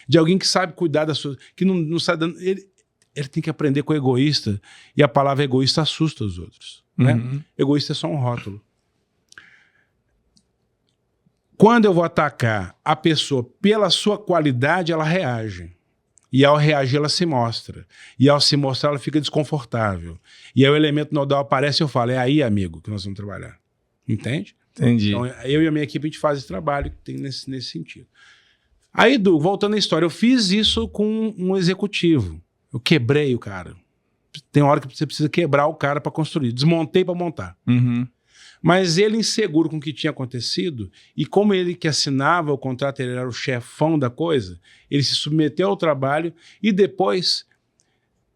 De alguém que sabe cuidar da sua... que não sabe dando... Ele tem que aprender com o egoísta. E a palavra egoísta assusta os outros. Né? Uhum. Egoísta é só um rótulo. Quando eu vou atacar a pessoa pela sua qualidade, ela reage. E ao reagir, ela se mostra. E ao se mostrar, ela fica desconfortável. E aí o elemento nodal aparece e eu falo, é aí, amigo, que nós vamos trabalhar. Entende? Entendi. Então, eu e a minha equipe, a gente faz esse trabalho que tem nesse sentido. Aí, Edu, voltando à história, eu fiz isso com um executivo. Eu quebrei o cara. Tem hora que você precisa quebrar o cara para construir. Desmontei para montar. Uhum. Mas ele, inseguro com o que tinha acontecido, e como ele que assinava o contrato, ele era o chefão da coisa, ele se submeteu ao trabalho e depois,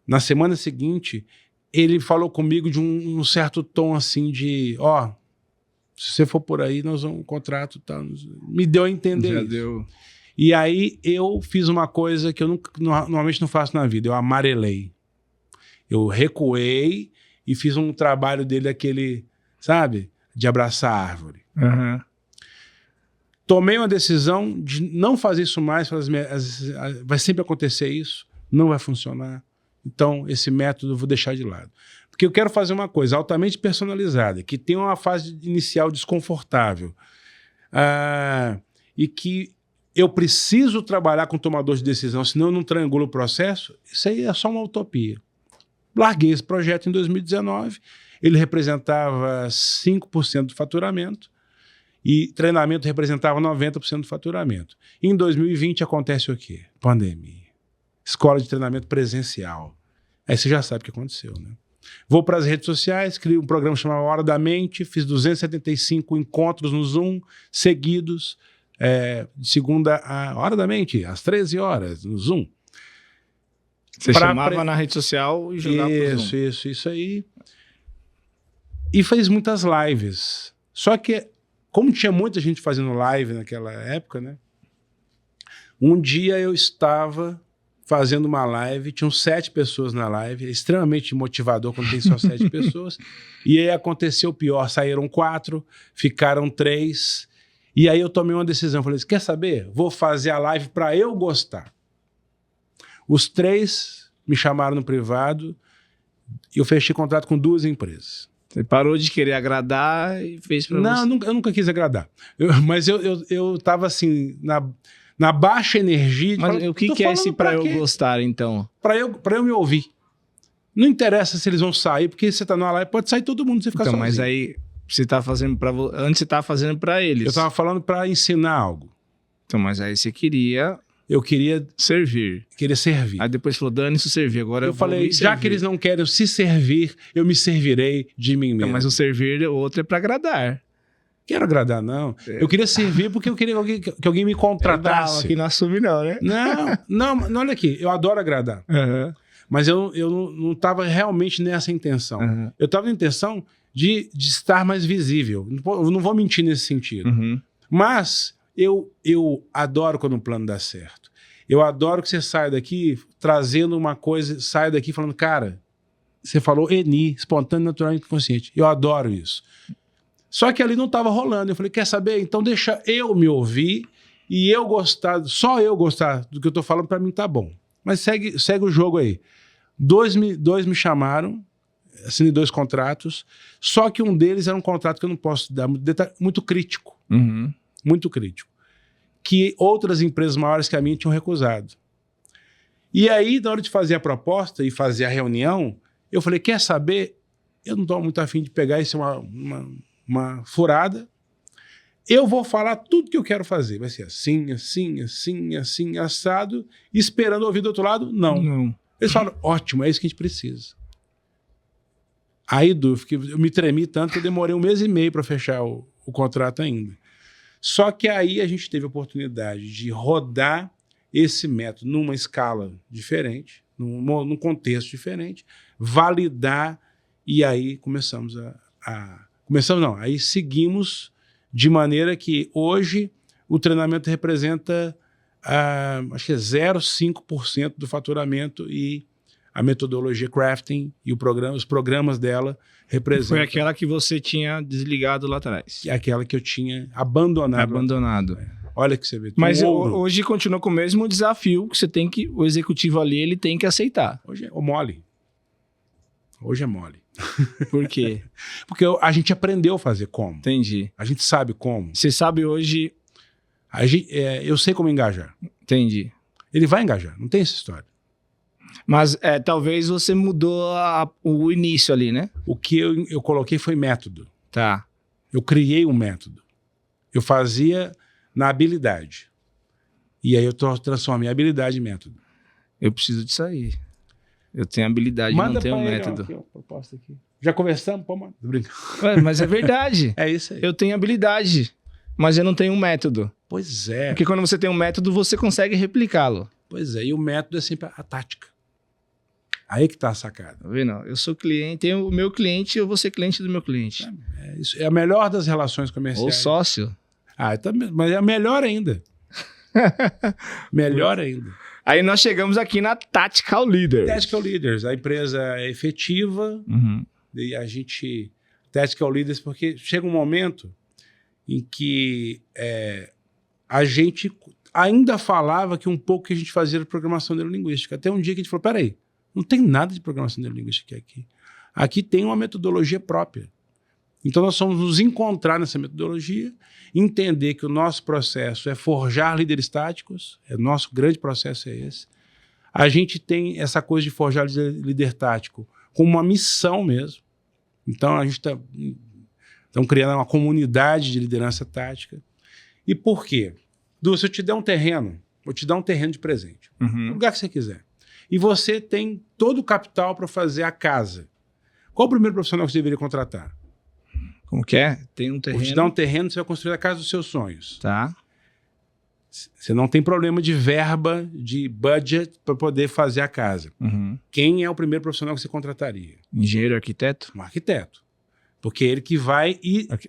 na semana seguinte, ele falou comigo de um certo tom assim de, se você for por aí, nós vamos, o contrato tá, me deu a entender. Já isso. deu. E aí eu fiz uma coisa que eu normalmente não faço na vida, eu amarelei. Eu recuei e fiz um trabalho dele daquele, sabe, de abraçar a árvore. Uhum. Tomei uma decisão de não fazer isso mais, vai sempre acontecer isso, não vai funcionar. Então, esse método eu vou deixar de lado. Porque eu quero fazer uma coisa altamente personalizada, que tem uma fase inicial desconfortável, e que eu preciso trabalhar com tomador de decisão, senão eu não triangulo o processo. Isso aí é só uma utopia. Larguei esse projeto em 2019, ele representava 5% do faturamento e treinamento representava 90% do faturamento. Em 2020 acontece o quê? Pandemia. Escola de treinamento presencial. Aí você já sabe o que aconteceu, né? Vou para as redes sociais, crio um programa chamado Hora da Mente, fiz 275 encontros no Zoom, seguidos, de segunda a Hora da Mente, às 13 horas, no Zoom. Você chamava na rede social e jogava pro Zoom. Isso aí. E fez muitas lives. Só que, como tinha muita gente fazendo live naquela época, né? Um dia eu estava fazendo uma live, tinham 7 pessoas na live, é extremamente motivador quando tem só 7 pessoas. E aí aconteceu o pior, saíram 4, ficaram 3. E aí eu tomei uma decisão, falei assim, quer saber? Vou fazer a live para eu gostar. Os 3 me chamaram no privado e eu fechei contrato com 2 empresas. Você parou de querer agradar e fez para você? Não, eu nunca quis agradar. Mas eu tava assim, na baixa energia. Mas falando, o que é esse para eu gostar, então? Para eu me ouvir. Não interessa se eles vão sair, porque você tá numa live, pode sair todo mundo, você ficar sozinho. Mas aí você tá fazendo para antes você tava fazendo para eles. Eu tava falando para ensinar algo. Então, mas aí você queria... Eu queria servir. Queria servir. Aí depois falou, dane-se servir. Agora eu falei, já que eles não querem se servir, eu me servirei de mim mesmo. Então, mas o servir, o outro é para agradar. Quero agradar, não. Eu queria servir porque eu queria que alguém me contratasse. Aqui não assume não, né? Não, olha aqui. Eu adoro agradar. Uhum. Mas eu não estava realmente nessa intenção. Uhum. Eu estava na intenção de estar mais visível. Eu não vou mentir nesse sentido. Uhum. Mas eu adoro quando um plano dá certo. Eu adoro que você saia daqui trazendo uma coisa, saia daqui falando, cara, você falou ENI, espontâneo, natural e inconsciente. Eu adoro isso. Só que ali não estava rolando. Eu falei, quer saber? Então deixa eu me ouvir e eu gostar, só eu gostar do que eu estou falando, para mim tá bom. Mas segue o jogo aí. 2 me chamaram, assinei 2 contratos, só que um deles era um contrato que eu não posso dar, muito crítico. Uhum. Muito crítico. Que outras empresas maiores que a minha tinham recusado. E aí, na hora de fazer a proposta e fazer a reunião, eu falei, quer saber? Eu não estou muito afim de pegar isso, uma furada. Eu vou falar tudo que eu quero fazer. Vai ser assim, assim, assim, assim, assado. Esperando ouvir do outro lado? Não. Eles falam, ótimo, é isso que a gente precisa. Aí, eu me tremi tanto que eu demorei 1 mês e meio para fechar o contrato ainda. Só que aí a gente teve a oportunidade de rodar esse método numa escala diferente, num contexto diferente, validar, e aí aí seguimos de maneira que hoje o treinamento representa, acho que é 0,5% do faturamento e a metodologia crafting e os programas dela representam... Foi aquela que você tinha desligado lá atrás. Aquela que eu tinha abandonado. Olha que você vê. Mas hoje continua com o mesmo desafio que você tem que... O executivo ali, ele tem que aceitar. Hoje é mole. Hoje é mole. Por quê? Porque a gente aprendeu a fazer como. Entendi. A gente sabe como. Você sabe hoje... Eu sei como engajar. Entendi. Ele vai engajar, não tem essa história. Mas talvez você mudou o início ali, né? O que eu coloquei foi método. Tá. Eu criei um método. Eu fazia na habilidade. E aí eu transformei a habilidade em método. Eu preciso disso aí. Eu tenho habilidade, não tenho método. Aqui, ó, proposta aqui. Já conversamos? Pô, mano. Brincando. Mas é verdade. É isso aí. Eu tenho habilidade, mas eu não tenho um método. Pois é. Porque quando você tem um método, você consegue replicá-lo. Pois é, e o método é sempre a tática. Aí que tá a sacada. Tá vendo? Eu sou cliente, tenho o meu cliente, eu vou ser cliente do meu cliente. Isso é a melhor das relações comerciais. Ou sócio. Mas é melhor ainda. Melhor ainda. Aí nós chegamos aqui na Tactical Leaders. Tactical Leaders. A empresa é efetiva. E a gente... Tactical Leaders, porque chega um momento em que a gente ainda falava que um pouco que a gente fazia era programação neurolinguística. Até um dia que a gente falou, peraí, não tem nada de programação neurolinguística aqui. Aqui tem uma metodologia própria. Então nós vamos nos encontrar nessa metodologia, entender que o nosso processo é forjar líderes táticos, nosso grande processo é esse. A gente tem essa coisa de forjar líder tático como uma missão mesmo. Então a gente está criando uma comunidade de liderança tática. E por quê? Du, se eu te der um terreno, vou te dar um terreno de presente, no lugar que você quiser. E você tem todo o capital para fazer a casa. Qual o primeiro profissional que você deveria contratar? Como que é? Tem um terreno. Vou te dar um terreno, você vai construir a casa dos seus sonhos. Tá. Você não tem problema de verba, de budget para poder fazer a casa. Quem é o primeiro profissional que você contrataria? Engenheiro, arquiteto? Um arquiteto. Porque ele que vai,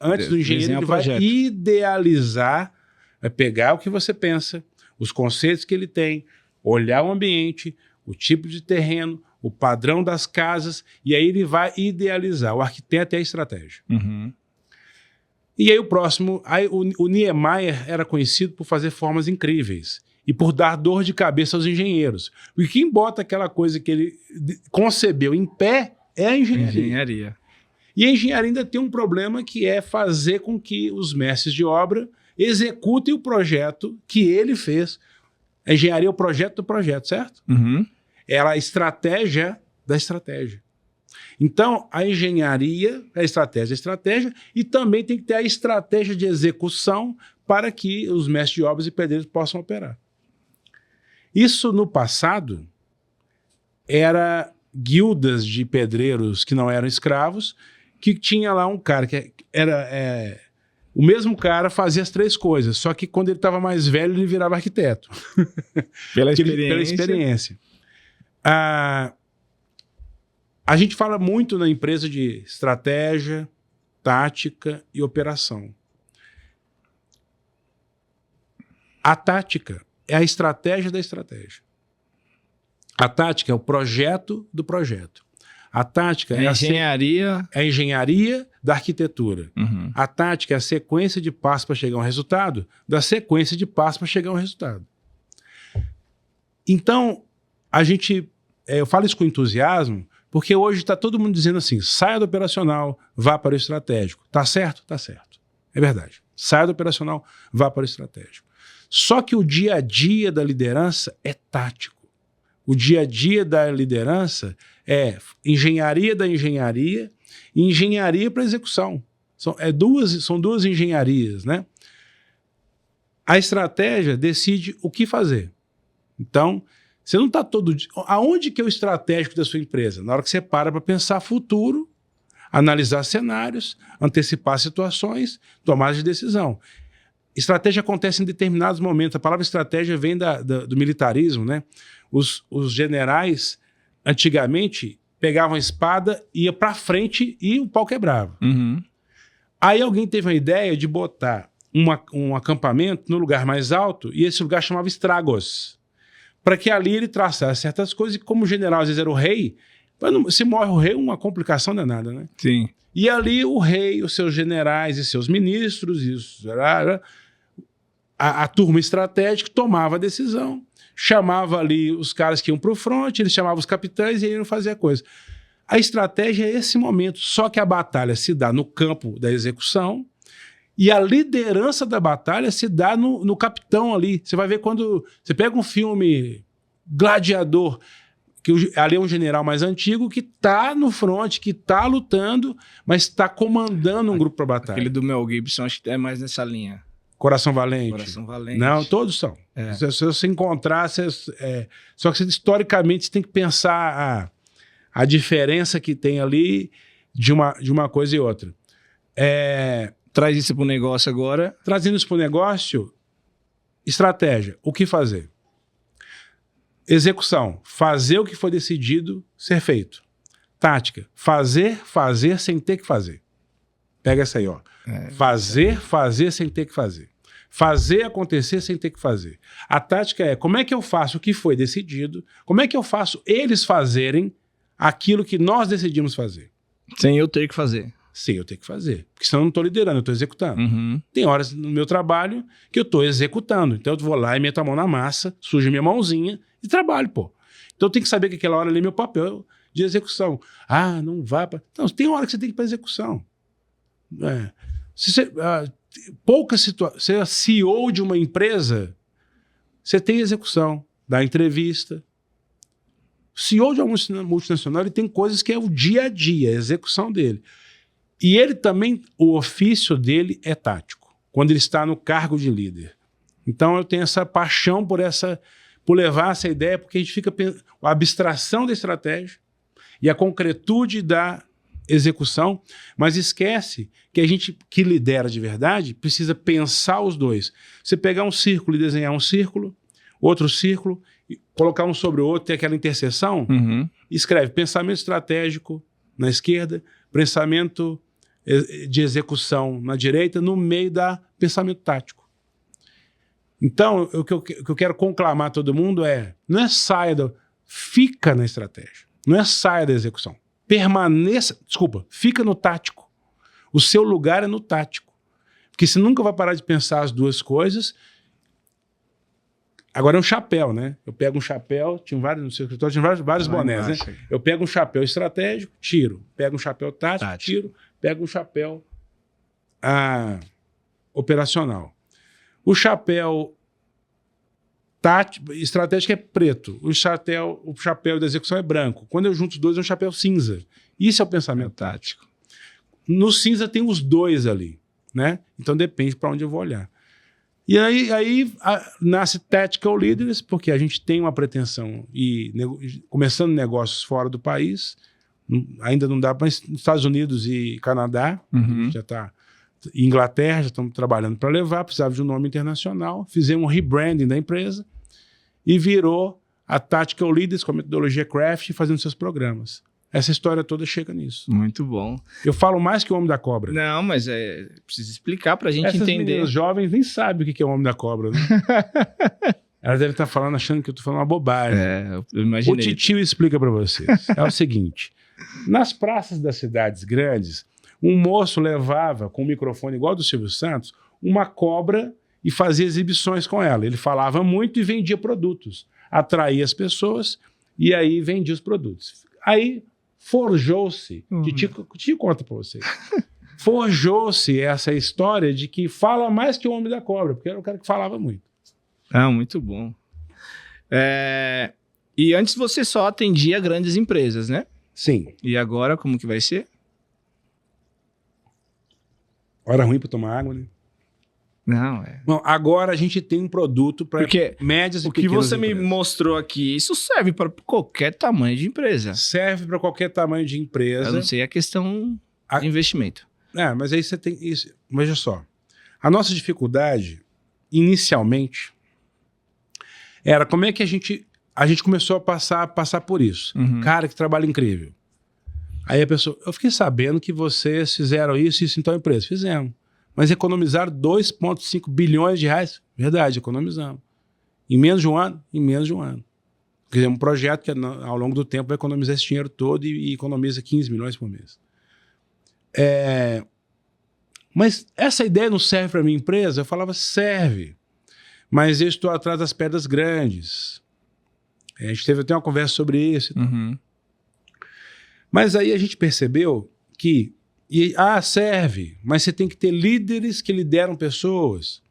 antes do engenheiro, ele vai projeto. Idealizar, vai pegar o que você pensa, os conceitos que ele tem, olhar o ambiente, o tipo de terreno, o padrão das casas, e aí ele vai idealizar. O arquiteto é a estratégia. E aí o próximo, o Niemeyer era conhecido por fazer formas incríveis e por dar dor de cabeça aos engenheiros. E quem bota aquela coisa que ele concebeu em pé é a engenharia. E a engenharia ainda tem um problema que é fazer com que os mestres de obra executem o projeto que ele fez. A engenharia é o projeto do projeto, certo? Ela é a estratégia da estratégia. Então, a engenharia é a estratégia da estratégia e também tem que ter a estratégia de execução para que os mestres de obras e pedreiros possam operar. Isso, no passado, era guildas de pedreiros que não eram escravos, que tinha lá um cara que era... O mesmo cara fazia as três coisas, só que quando ele estava mais velho, ele virava arquiteto. Pela experiência. A gente fala muito na empresa de estratégia, tática e operação. A tática é a estratégia da estratégia. A tática é o projeto do projeto. A tática é a engenharia da arquitetura. A tática é a sequência de passos para chegar a um resultado, da sequência de passos para chegar a um resultado. Então, eu falo isso com entusiasmo, porque hoje está todo mundo dizendo assim, saia do operacional, vá para o estratégico. Tá certo? Tá certo. É verdade. Saia do operacional, vá para o estratégico. Só que o dia a dia da liderança é tático. O dia a dia da liderança é engenharia da engenharia e engenharia para execução. São duas engenharias, né? A estratégia decide o que fazer. Então, você não está todo dia... Aonde que é o estratégico da sua empresa? Na hora que você para pensar futuro, analisar cenários, antecipar situações, tomar de decisão. Estratégia acontece em determinados momentos. A palavra estratégia vem do militarismo, né? Os generais, antigamente, pegavam a espada, ia para frente e o pau quebrava. Aí alguém teve a ideia de botar um acampamento no lugar mais alto, e esse lugar chamava Estragos, para que ali ele traçasse certas coisas, e como o general às vezes era o rei, se morre o rei, uma complicação danada, né? Sim. E ali o rei, os seus generais e seus ministros, a turma estratégica tomava a decisão, chamava ali os caras que iam para o front, eles chamavam os capitães e iam fazer a coisa. A estratégia é esse momento, só que a batalha se dá no campo da execução E a liderança da batalha se dá no capitão ali. Você vai ver quando... Você pega um filme Gladiador, que ali é um general mais antigo que tá no front, que tá lutando, mas tá comandando um grupo para batalha. Aquele do Mel Gibson, acho que é mais nessa linha. Coração Valente. Coração Valente. Não, todos são. Se você encontrar... Só que historicamente você tem que pensar a diferença que tem ali de uma coisa e outra. Traz isso para o negócio agora. Trazendo isso para o negócio, estratégia. O que fazer? Execução. Fazer o que foi decidido ser feito. Tática. Fazer sem ter que fazer. Pega essa aí, ó. Fazer sem ter que fazer. Fazer acontecer sem ter que fazer. A tática é como é que eu faço o que foi decidido, como é que eu faço eles fazerem aquilo que nós decidimos fazer. Sem eu ter que fazer. Sem eu ter que fazer. Porque senão eu não estou liderando, eu estou executando. Uhum. Tem horas no meu trabalho que eu estou executando. Então eu vou lá e meto a mão na massa, sujo minha mãozinha e trabalho, pô. Então eu tenho que saber que aquela hora ali é meu papel de execução. Ah, não vá para... Não, tem hora que você tem que ir para execução. Se você... poucas situações. Você é CEO de uma empresa, você tem execução da entrevista. O CEO de uma multinacional, ele tem coisas que é o dia a dia, a execução dele. E ele também, o ofício dele é tático, quando ele está no cargo de líder. Então eu tenho essa paixão por levar essa ideia, porque a gente fica pensando, a abstração da estratégia e a concretude da execução, mas esquece que a gente que lidera de verdade precisa pensar os dois. Você pegar um círculo e desenhar um círculo, outro círculo, colocar um sobre o outro, ter aquela interseção, escreve pensamento estratégico na esquerda, pensamento de execução na direita, no meio da pensamento tático. Então, o que eu quero conclamar a todo mundo não é fica na estratégia, não é saia da execução. Fica no tático. O seu lugar é no tático. Porque você nunca vai parar de pensar as duas coisas. Agora é um chapéu, né? Eu pego um chapéu, tinha vários no seu escritório, tinha vários bonés, né? Eu pego um chapéu estratégico, tiro. Pego um chapéu tático, tiro. Pego um chapéu operacional. O chapéu estratégico é preto. O chapéu da execução é branco. Quando eu junto os dois, é um chapéu cinza. Isso é o pensamento tático. No cinza tem os dois ali, né? Então depende para onde eu vou olhar. E aí nasce Tactical Leaders, porque a gente tem uma pretensão começando negócios fora do país, ainda não dá, mas nos Estados Unidos e Canadá, já está, Inglaterra, já estamos trabalhando para levar, precisava de um nome internacional, fizemos um rebranding da empresa e virou a Tactical Leaders com a metodologia Craft fazendo seus programas. Essa história toda chega nisso. Muito bom. Eu falo mais que o Homem da Cobra. Não, mas precisa explicar pra gente entender. Os jovens nem sabem o que é o Homem da Cobra, né? Elas devem estar falando, achando que eu estou falando uma bobagem. Eu imaginei. O titio explica para vocês. É o seguinte, nas praças das cidades grandes, um moço levava com um microfone igual ao do Silvio Santos, uma cobra e fazia exibições com ela. Ele falava muito e vendia produtos. Atraía as pessoas e aí vendia os produtos. Aí forjou-se, Tio conta para vocês, forjou-se essa história de que fala mais que o Homem da Cobra, porque era o cara que falava muito. Muito bom. E antes você só atendia grandes empresas, né? Sim. E agora como que vai ser? Hora ruim para tomar água, né? Não, Bom, agora a gente tem um produto para médias e pequenas empresas. O que você me mostrou aqui, isso serve para qualquer tamanho de empresa. Serve para qualquer tamanho de empresa. Eu não sei a questão de investimento. Mas aí você tem isso. Veja só. A nossa dificuldade, inicialmente, era como é que a gente começou a passar por isso. Cara, que trabalho incrível. Aí a pessoa, eu fiquei sabendo que vocês fizeram isso em tal empresa. Fizemos. Mas economizaram 2,5 bilhões de reais. Verdade, economizamos. Em menos de um ano? Em menos de um ano. Fizemos um projeto que ao longo do tempo vai economizar esse dinheiro todo e economiza 15 milhões por mês. Mas essa ideia não serve para a minha empresa? Eu falava, serve. Mas eu estou atrás das pedras grandes. A gente teve até uma conversa sobre isso. Mas aí a gente percebeu que Serve, mas você tem que ter líderes que lideram pessoas.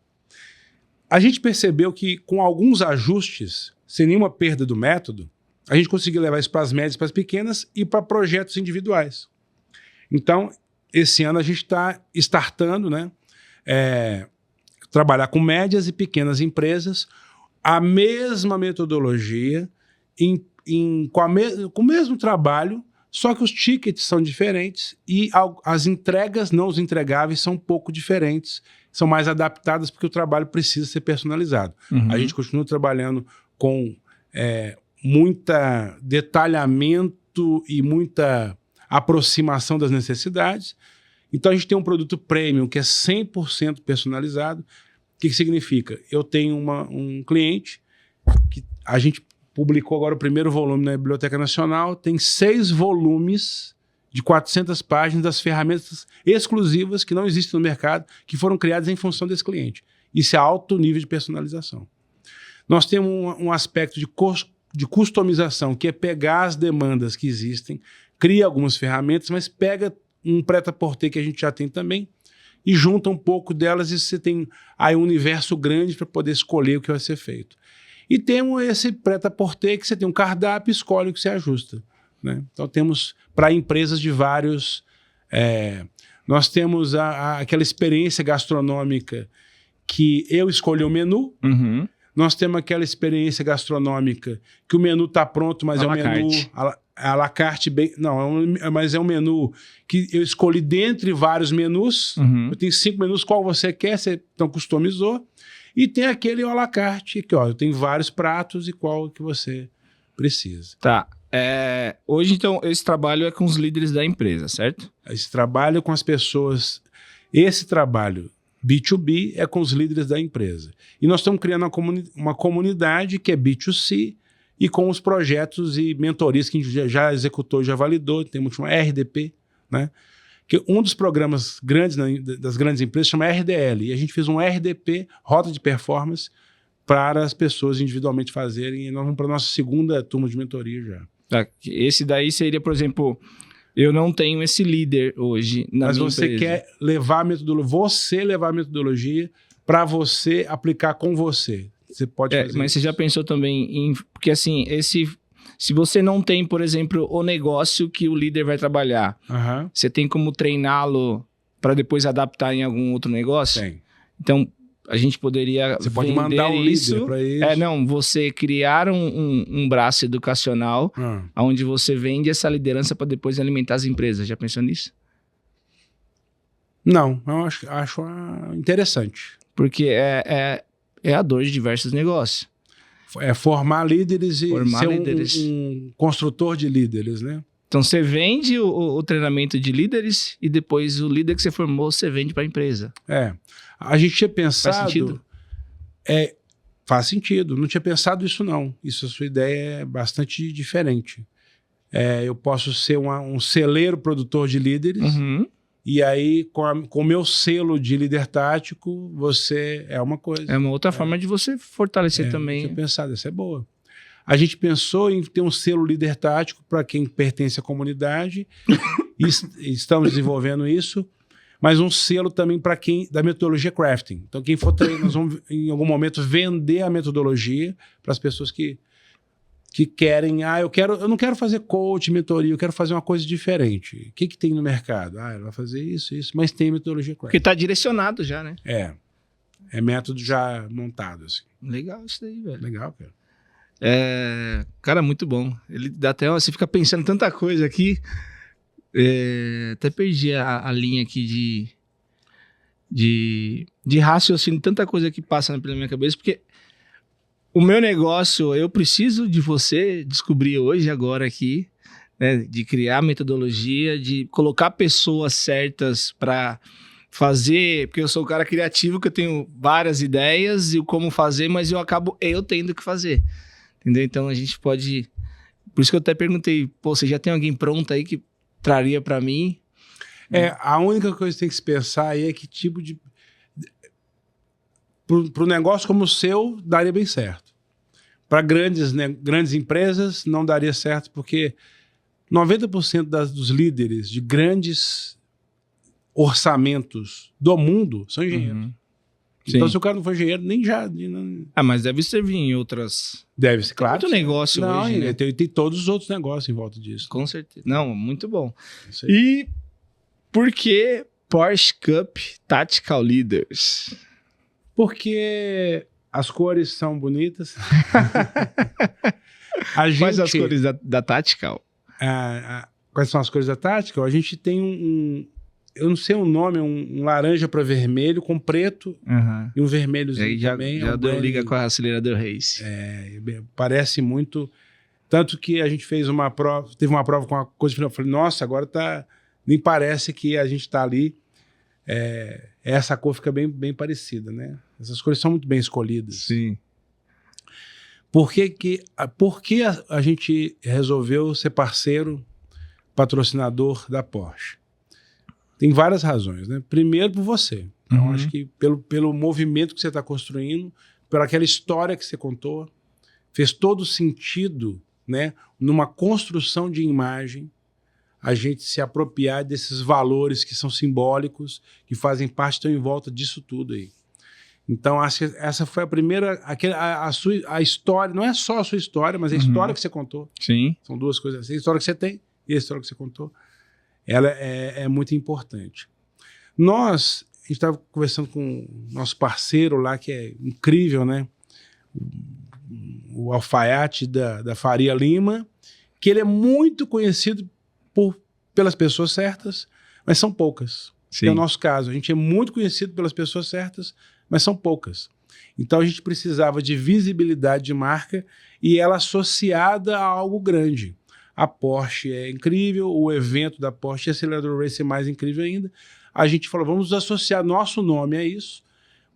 A gente percebeu que com alguns ajustes, sem nenhuma perda do método, a gente conseguiu levar isso para as médias, para as pequenas e para projetos individuais. Então, esse ano a gente está startando, né? Trabalhar com médias e pequenas empresas, a mesma metodologia, com o mesmo trabalho, só que os tickets são diferentes e as entregas, não os entregáveis, são um pouco diferentes, são mais adaptadas porque o trabalho precisa ser personalizado. A gente continua trabalhando com muita detalhamento e muita aproximação das necessidades. Então a gente tem um produto premium que é 100% personalizado. O que significa? Eu tenho um cliente que a gente publicou agora o primeiro volume na Biblioteca Nacional, tem 6 volumes de 400 páginas das ferramentas exclusivas que não existem no mercado, que foram criadas em função desse cliente. Isso é alto nível de personalização. Nós temos um aspecto de customização, que é pegar as demandas que existem, cria algumas ferramentas, mas pega um prêt-à-porter que a gente já tem também e junta um pouco delas e você tem aí um universo grande para poder escolher o que vai ser feito. E temos esse prêt-à-porter que você tem um cardápio e escolhe o que você ajusta, né? Então temos para empresas de vários... nós temos aquela experiência gastronômica que eu escolhi o menu. Nós temos aquela experiência gastronômica que o menu está pronto, mas é um menu à la carte. Mas é um menu que eu escolhi dentre vários menus. Eu tenho 5 menus, qual você quer, você então customizou. E tem aquele à la carte, que eu tenho vários pratos e qual que você precisa. Tá. Hoje, então, esse trabalho é com os líderes da empresa, certo? Esse trabalho com as pessoas... Esse trabalho B2B é com os líderes da empresa. E nós estamos criando uma comunidade que é B2C e com os projetos e mentorias que a gente já executou, já validou. Temos uma RDP, né? Que um dos programas grandes das grandes empresas chama RDL. E a gente fez um RDP, Rota de Performance, para as pessoas individualmente fazerem. E nós vamos para a nossa segunda turma de mentoria já. Tá. Esse daí seria, por exemplo... Eu não tenho esse líder hoje na minha empresa. Mas você quer levar a metodologia, para você aplicar com você. Você pode fazer mas isso. Você já pensou também em... Porque assim, se você não tem, por exemplo, o negócio que o líder vai trabalhar, você tem como treiná-lo para depois adaptar em algum outro negócio? Tem. Então, a gente poderia Você pode mandar o líder para isso. Você criar um braço educacional onde você vende essa liderança para depois alimentar as empresas. Já pensou nisso? Não, eu acho interessante. Porque é a dor de diversos negócios. Formar líderes e ser um construtor de líderes, né? Então, você vende o treinamento de líderes e depois o líder que você formou, você vende para a empresa. A gente tinha pensado... Faz sentido? Faz sentido. Não tinha pensado isso, não. Isso, a sua ideia é bastante diferente. Eu posso ser um celeiro produtor de líderes e aí, com o meu selo de líder tático, você é uma coisa. É uma outra forma de você fortalecer também. Não tinha pensado, essa é boa. A gente pensou em ter um selo líder tático para quem pertence à comunidade e estamos desenvolvendo isso, mas um selo também para quem da metodologia crafting. Então, quem for treinar, nós vamos em algum momento vender a metodologia para as pessoas que querem, eu não quero fazer coach, mentoria, eu quero fazer uma coisa diferente. O que tem no mercado? Ela vai fazer isso, mas tem metodologia crafting. Porque está direcionado já, né? É método já montado, assim. Legal isso daí, velho. Legal, cara. Cara, muito bom. Ele dá até... Você fica pensando tanta coisa aqui. Até perdi a linha aqui de raciocínio. Tanta coisa que passa pela minha cabeça. Porque o meu negócio, eu preciso de você descobrir hoje, agora aqui, né, de criar metodologia, de colocar pessoas certas para fazer, porque eu sou um cara criativo, que eu tenho várias ideias e o como fazer, mas eu acabo tendo que fazer. Entendeu? Então a gente pode... Por isso que eu até perguntei, você já tem alguém pronto aí que traria para mim? A única coisa que tem que se pensar aí é que tipo de... Para um negócio como o seu, daria bem certo. Para grandes empresas, não daria certo, porque 90% dos líderes de grandes orçamentos do mundo são engenheiros. Então, se o cara não for engenheiro, nem já... mas deve servir em outras... Deve ser, claro. Tem muito negócio hoje, né? Tem todos os outros negócios em volta disso. Com certeza. Não, muito bom. E por que Porsche Cup Tactical Leaders? Porque as cores são bonitas. Quais as cores da Tactical? Quais são as cores da Tactical? A gente tem eu não sei o nome, um laranja para vermelho com preto e um vermelhozinho também. Já deu liga com a acelerador race. Parece muito. Tanto que a gente fez uma prova, teve uma prova com uma coisa, eu falei, nossa, agora nem parece que a gente está ali. Essa cor fica bem parecida, né? Essas cores são muito bem escolhidas. Sim. Por que a gente resolveu ser parceiro, patrocinador da Porsche? Tem várias razões, né? Primeiro, por você. Então, acho que pelo movimento que você está construindo, pela aquela história que você contou, fez todo sentido, né? Numa construção de imagem, a gente se apropriar desses valores que são simbólicos, que fazem parte, estão em volta disso tudo aí. Então, acho que essa foi a primeira... A história, não é só a sua história, mas a história que você contou. Sim. São duas coisas. A história que você tem e a história que você contou. Ela é muito importante. A gente estava conversando com o nosso parceiro lá, que é incrível, né? O Alfaiate da Faria Lima, que ele é muito conhecido pelas pessoas certas, mas são poucas. Sim. É o nosso caso. A gente é muito conhecido pelas pessoas certas, mas são poucas. Então a gente precisava de visibilidade de marca e ela associada a algo grande. A Porsche é incrível, o evento da Porsche Acelerador Race é mais incrível ainda. A gente falou, vamos associar nosso nome a isso,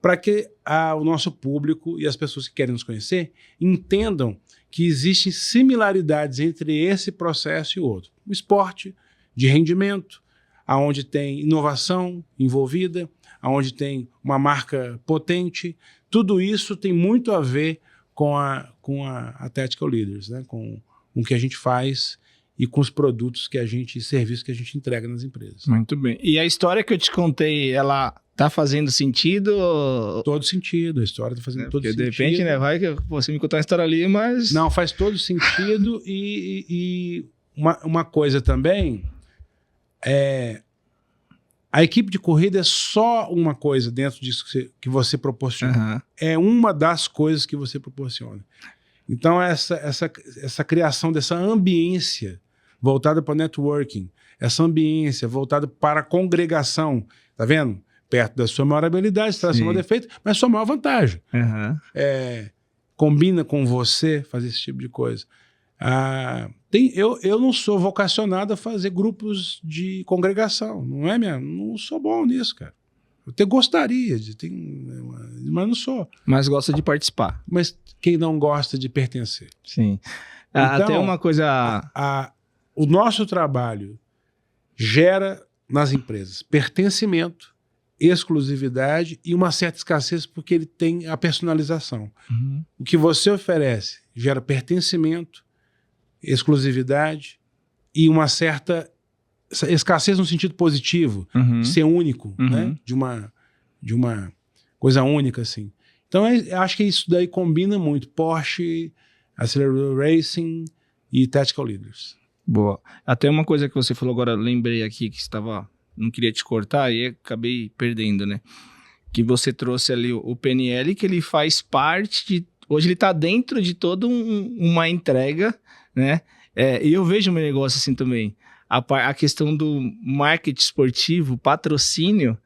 para que o nosso público e as pessoas que querem nos conhecer entendam que existem similaridades entre esse processo e o outro. O esporte de rendimento, aonde tem inovação envolvida, aonde tem uma marca potente, tudo isso tem muito a ver com a Tactical Leaders, né? Com o que a gente faz e com os produtos e serviços que a gente entrega nas empresas. Muito bem. E a história que eu te contei, ela tá fazendo sentido? Todo sentido, a história tá fazendo todo sentido. De repente, né, vai que você me contar uma história ali, mas... Não, faz todo sentido e uma coisa também, a equipe de corrida é só uma coisa dentro disso que você proporciona. É uma das coisas que você proporciona. Então, essa criação dessa ambiência voltada para o networking, essa ambiência voltada para a congregação, tá vendo? Perto da sua maior habilidade, traz seu maior defeito, mas sua maior vantagem. Combina com você fazer esse tipo de coisa. Eu não sou vocacionado a fazer grupos de congregação, não sou bom nisso, cara. Eu até gostaria mas não sou. Mas gosta de participar. Mas quem não gosta de pertencer? Sim. Então, até uma coisa... O nosso trabalho gera nas empresas pertencimento, exclusividade e uma certa escassez porque ele tem a personalização. O que você oferece gera pertencimento, exclusividade e uma certa escassez no sentido positivo, ser único, né? De uma coisa única, assim. Então, eu acho que isso daí combina muito. Porsche, Acelerador Racing e Tactical Leaders. Boa. Até uma coisa que você falou agora, lembrei aqui que não queria te cortar e acabei perdendo, né? Que você trouxe ali o PNL, que ele faz parte hoje ele está dentro de toda uma entrega, né? E eu vejo o meu negócio assim também. A questão do marketing esportivo, patrocínio,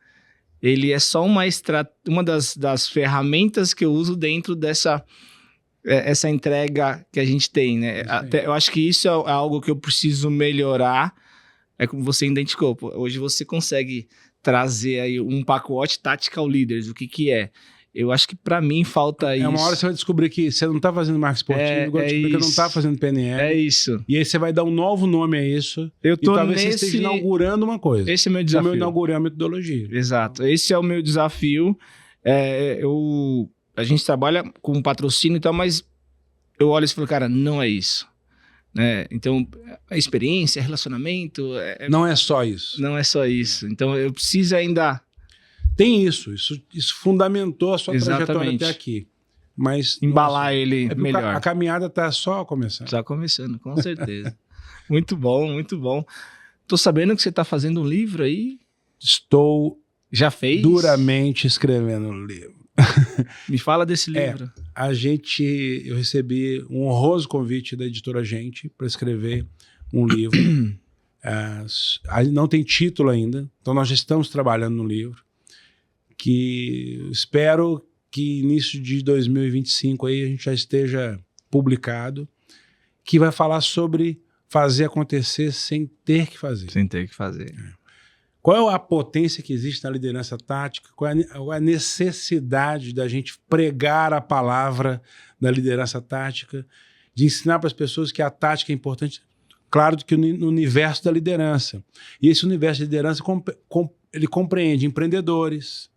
ele é só uma das ferramentas que eu uso dentro essa entrega que a gente tem, né? Eu acho que isso é algo que eu preciso melhorar. É como você identificou. Hoje você consegue trazer aí um pacote Tactical Leaders. O que é? Eu acho que para mim falta isso. Uma hora você vai descobrir que você não está fazendo marketing esportivo, agora descobrir que não está fazendo PNL. É isso. E aí você vai dar um novo nome a isso. Talvez você esteja inaugurando uma coisa. Esse é o meu desafio. Eu inaugurei a metodologia. Exato. Esse é o meu desafio. A gente trabalha com patrocínio e tal, mas eu olho e falo, cara, não é isso. né? Então, a experiência, relacionamento... Não é só isso. Não é só isso. Então, eu preciso ainda... Tem isso fundamentou a sua trajetória até aqui. Mas embalar ele melhor. A caminhada está só começando. Está começando, com certeza. Muito bom, muito bom. Tô sabendo que você está fazendo um livro aí. Estou já fez? Duramente escrevendo um livro. Me fala desse livro. Eu recebi um honroso convite da editora Gente para escrever um livro. Não tem título ainda, então nós já estamos trabalhando no livro, que espero que início de 2025 aí a gente já esteja publicado, que vai falar sobre fazer acontecer sem ter que fazer. Sem ter que fazer. Qual é a potência que existe na liderança tática? Qual é a necessidade da gente pregar a palavra da liderança tática, de ensinar para as pessoas que a tática é importante, claro que no universo da liderança. E esse universo de liderança ele compreende empreendedores,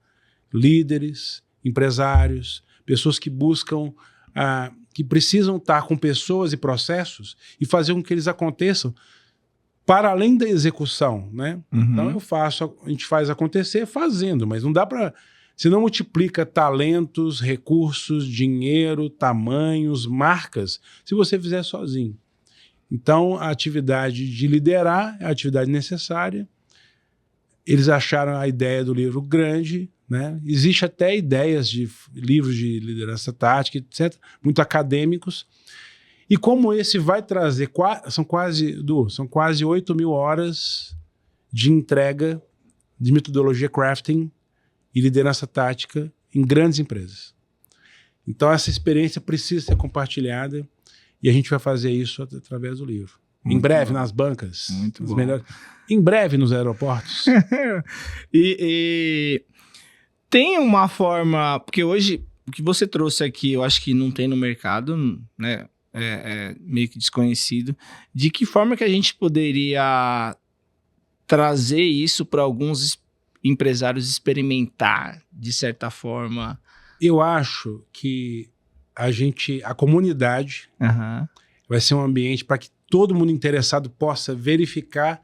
líderes, empresários, pessoas que buscam, que precisam estar com pessoas e processos e fazer com que eles aconteçam para além da execução, né? Então a gente faz acontecer fazendo, mas não dá para... Você não multiplica talentos, recursos, dinheiro, tamanhos, marcas, se você fizer sozinho. Então a atividade de liderar é a atividade necessária. Eles acharam a ideia do livro grande, né? Existe até ideias de livros de liderança tática, etc., muito acadêmicos. E como esse vai trazer, são quase 8.000 horas de entrega de metodologia crafting e liderança tática em grandes empresas. Então essa experiência precisa ser compartilhada e a gente vai fazer isso através do livro. Muito em breve bom. Nas bancas. Muito bom. Melhores, em breve nos aeroportos. e tem uma forma... Porque hoje, o que você trouxe aqui, eu acho que não tem no mercado, né? É meio que desconhecido. De que forma que a gente poderia trazer isso para alguns empresários experimentar, de certa forma? Eu acho que a comunidade vai ser um ambiente para que todo mundo interessado possa verificar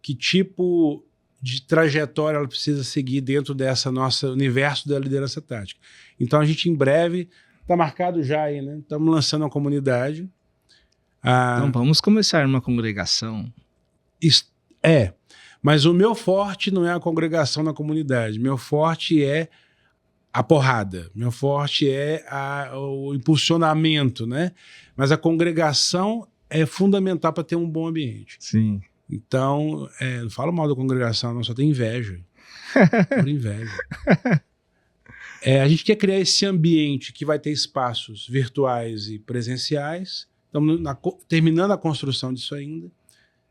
que tipo de trajetória ela precisa seguir dentro dessa nossa universo da liderança tática. Então a gente em breve... Está marcado já aí, né? Estamos lançando uma comunidade. Então vamos começar uma congregação. Mas o meu forte não é a congregação na comunidade. Meu forte é a porrada. Meu forte é o impulsionamento, né? Mas a congregação é fundamental para ter um bom ambiente. Sim. Então, não falo mal da congregação, não, só tem inveja. Por inveja. A gente quer criar esse ambiente que vai ter espaços virtuais e presenciais. Estamos terminando a construção disso ainda.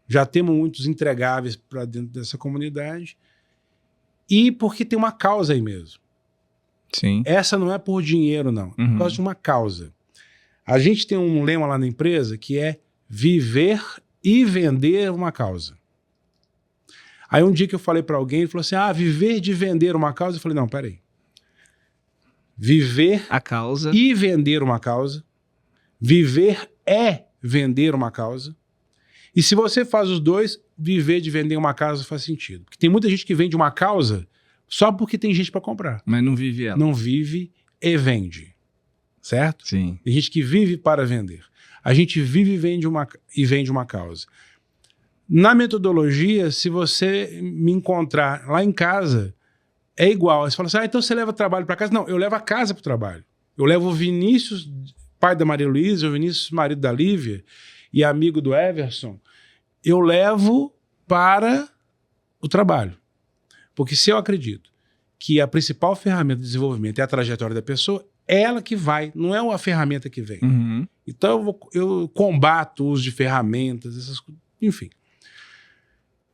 Já temos muitos entregáveis para dentro dessa comunidade. E porque tem uma causa aí mesmo. Sim. Essa não é por dinheiro, não. É por causa de uma causa. A gente tem um lema lá na empresa que é viver e vender uma causa. Aí um dia que eu falei para alguém, ele falou assim, viver de vender uma causa. Eu falei, não, peraí. Viver a causa e vender uma causa. Viver é vender uma causa. E se você faz os dois, viver de vender uma causa faz sentido. Porque tem muita gente que vende uma causa só porque tem gente para comprar. Mas não vive ela. Não vive e vende. Certo? Sim. Tem gente que vive para vender. A gente vive e vende uma causa. Na metodologia, se você me encontrar lá em casa... É igual. Você fala assim, então você leva trabalho para casa? Não, eu levo a casa para o trabalho. Eu levo o Vinícius, pai da Maria Luísa, o Vinícius, marido da Lívia, e amigo do Everson. Eu levo para o trabalho. Porque se eu acredito que a principal ferramenta de desenvolvimento é a trajetória da pessoa, é ela que vai, não é uma ferramenta que vem. Então eu combato o uso de ferramentas, essas coisas, enfim.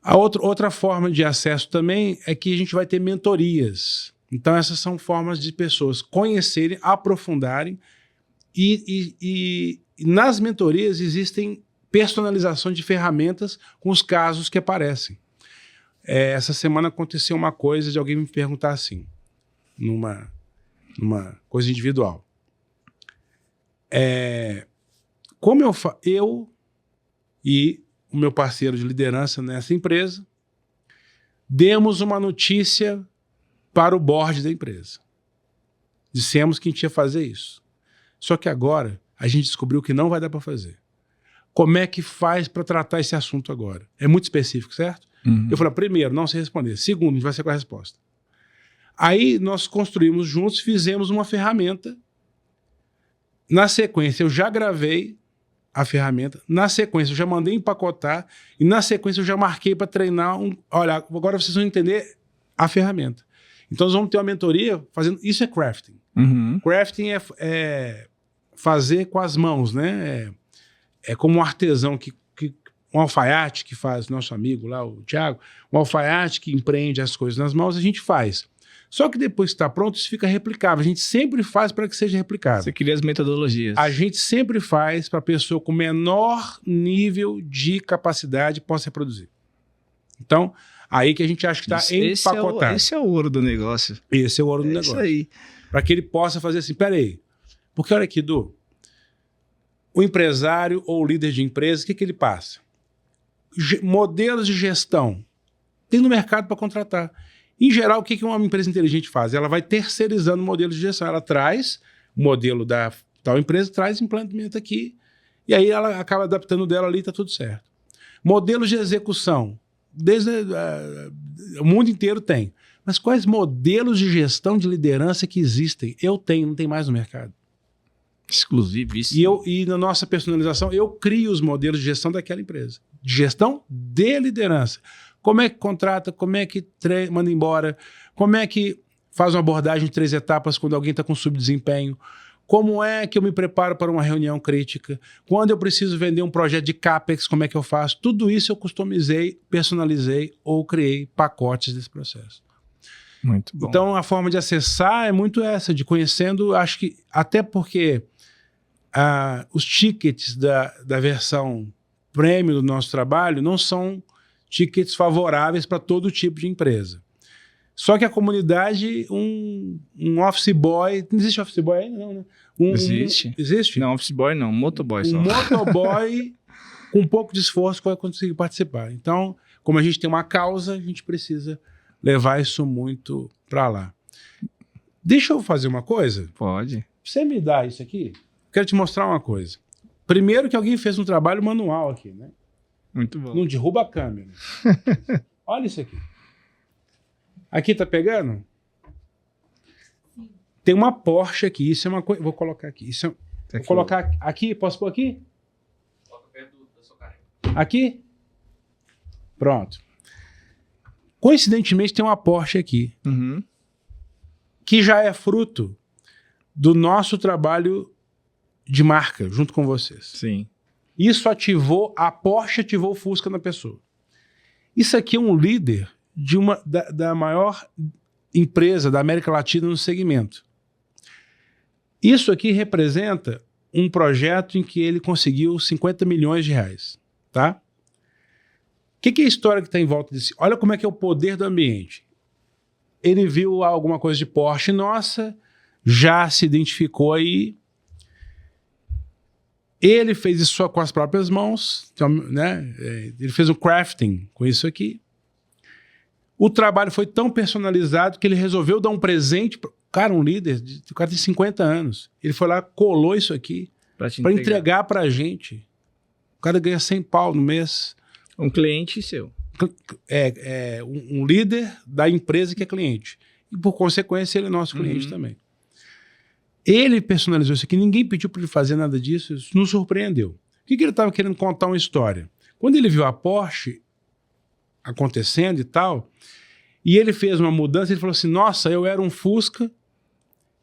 A outra forma de acesso também é que a gente vai ter mentorias. Então essas são formas de pessoas conhecerem, aprofundarem e nas mentorias existem personalização de ferramentas com os casos que aparecem. Essa semana aconteceu uma coisa de alguém me perguntar assim, numa coisa individual. Como eu e o meu parceiro de liderança nessa empresa, demos uma notícia para o board da empresa. Dissemos que a gente ia fazer isso. Só que agora a gente descobriu que não vai dar para fazer. Como é que faz para tratar esse assunto agora? É muito específico, certo? Eu falei, primeiro, não sei responder. Segundo, a gente vai ser com a resposta. Aí nós construímos juntos, fizemos uma ferramenta. Na sequência, eu já gravei a ferramenta. Na sequência, eu já mandei empacotar. E na sequência, eu já marquei para treinar. Olha, agora vocês vão entender a ferramenta. Então, nós vamos ter uma mentoria fazendo... Isso é crafting. Crafting é fazer com as mãos, né? É como um artesão, um alfaiate que faz, nosso amigo lá, o Thiago, um alfaiate que empreende as coisas nas mãos, a gente faz. Só que depois que está pronto, isso fica replicável. A gente sempre faz para que seja replicável. Você cria as metodologias. A gente sempre faz para a pessoa com menor nível de capacidade possa reproduzir. Então, aí que a gente acha que está empacotado. Esse é o ouro do negócio. Esse é o ouro do negócio. Isso aí. Para que ele possa fazer assim, peraí, porque olha aqui, Du, o empresário ou o líder de empresa, o que ele passa? Modelos de gestão. Tem no mercado para contratar. Em geral, o que uma empresa inteligente faz? Ela vai terceirizando modelos de gestão. Ela traz o modelo da tal empresa, traz implementa aqui, e aí ela acaba adaptando dela ali e está tudo certo. Modelos de execução. O mundo inteiro tem. Mas quais modelos de gestão de liderança que existem? Eu tenho, não tem mais no mercado. Exclusivíssimo. E na nossa personalização, eu crio os modelos de gestão daquela empresa. De gestão de liderança. Como é que contrata, como é que manda embora, como é que faz uma abordagem de 3 etapas quando alguém está com subdesempenho, como é que eu me preparo para uma reunião crítica, quando eu preciso vender um projeto de CAPEX, como é que eu faço? Tudo isso eu customizei, personalizei ou criei pacotes desse processo. Muito bom. Então, a forma de acessar é muito essa, de conhecendo, acho que até porque os tickets da versão premium do nosso trabalho não são tickets favoráveis para todo tipo de empresa. Só que a comunidade, um office boy... Não existe office boy ainda, não, né? Existe. Existe? Não, office boy não, motoboy só. Um motoboy com um pouco de esforço vai conseguir participar. Então, como a gente tem uma causa, a gente precisa levar isso muito para lá. Deixa eu fazer uma coisa? Pode. Você me dá isso aqui? Quero te mostrar uma coisa. Primeiro que alguém fez um trabalho manual aqui, né? Muito bom. Não derruba a câmera. Olha isso aqui. Aqui tá pegando? Tem uma Porsche aqui. Isso é uma coisa... Vou colocar aqui. Vou colocar aqui. Posso pôr aqui? Coloca perto da sua cara. Aqui? Pronto. Coincidentemente tem uma Porsche aqui. Que já é fruto do nosso trabalho de marca, junto com vocês. Sim. Isso a Porsche ativou o Fusca na pessoa. Isso aqui é um líder da maior empresa da América Latina no segmento. Isso aqui representa um projeto em que ele conseguiu 50 milhões de reais. Tá? O que é a história que está em volta disso? Olha como é que é o poder do ambiente. Ele viu alguma coisa de Porsche nossa, já se identificou aí. Ele fez isso com as próprias mãos, então, né? Ele fez um crafting com isso aqui. O trabalho foi tão personalizado que ele resolveu dar um presente. Cara, um líder, o cara tem 50 anos. Ele foi lá, colou isso aqui para entregar para a gente. O cara ganha 100 pau no mês. Um cliente seu. Um líder da empresa que é cliente. E, por consequência, ele é nosso cliente também. Ele personalizou isso aqui, ninguém pediu para ele fazer nada disso, isso nos surpreendeu. O que ele estava querendo contar uma história? Quando ele viu a Porsche acontecendo e tal, e ele fez uma mudança, ele falou assim, nossa, eu era um Fusca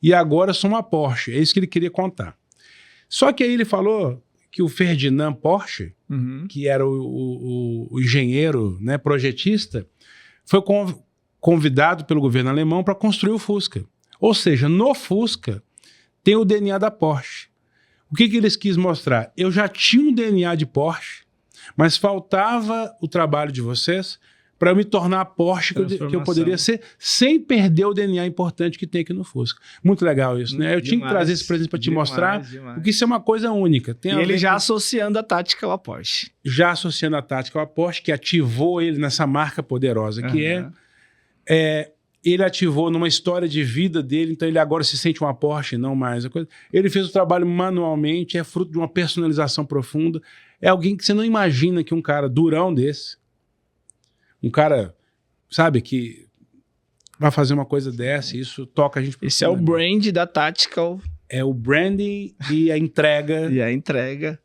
e agora sou uma Porsche. É isso que ele queria contar. Só que aí ele falou que o Ferdinand Porsche, que era o engenheiro, né, projetista, foi convidado pelo governo alemão para construir o Fusca. Ou seja, no Fusca tem o DNA da Porsche. O que eles quis mostrar? Eu já tinha um DNA de Porsche, mas faltava o trabalho de vocês para eu me tornar a Porsche que eu poderia ser, sem perder o DNA importante que tem aqui no Fusca. Muito legal isso, né? Eu tinha que trazer esse presente para te mostrar, porque isso é uma coisa única. E ele já associando a tática ao Porsche. Já associando a tática ao Porsche, que ativou ele nessa marca poderosa que ele ativou numa história de vida dele, então ele agora se sente uma Porsche, não mais. Ele fez o trabalho manualmente, é fruto de uma personalização profunda. É alguém que você não imagina que um cara durão desse, um cara, sabe, que vai fazer uma coisa dessa, e isso toca a gente. Esse é o brand da Tactical. É o branding e a entrega. E a entrega.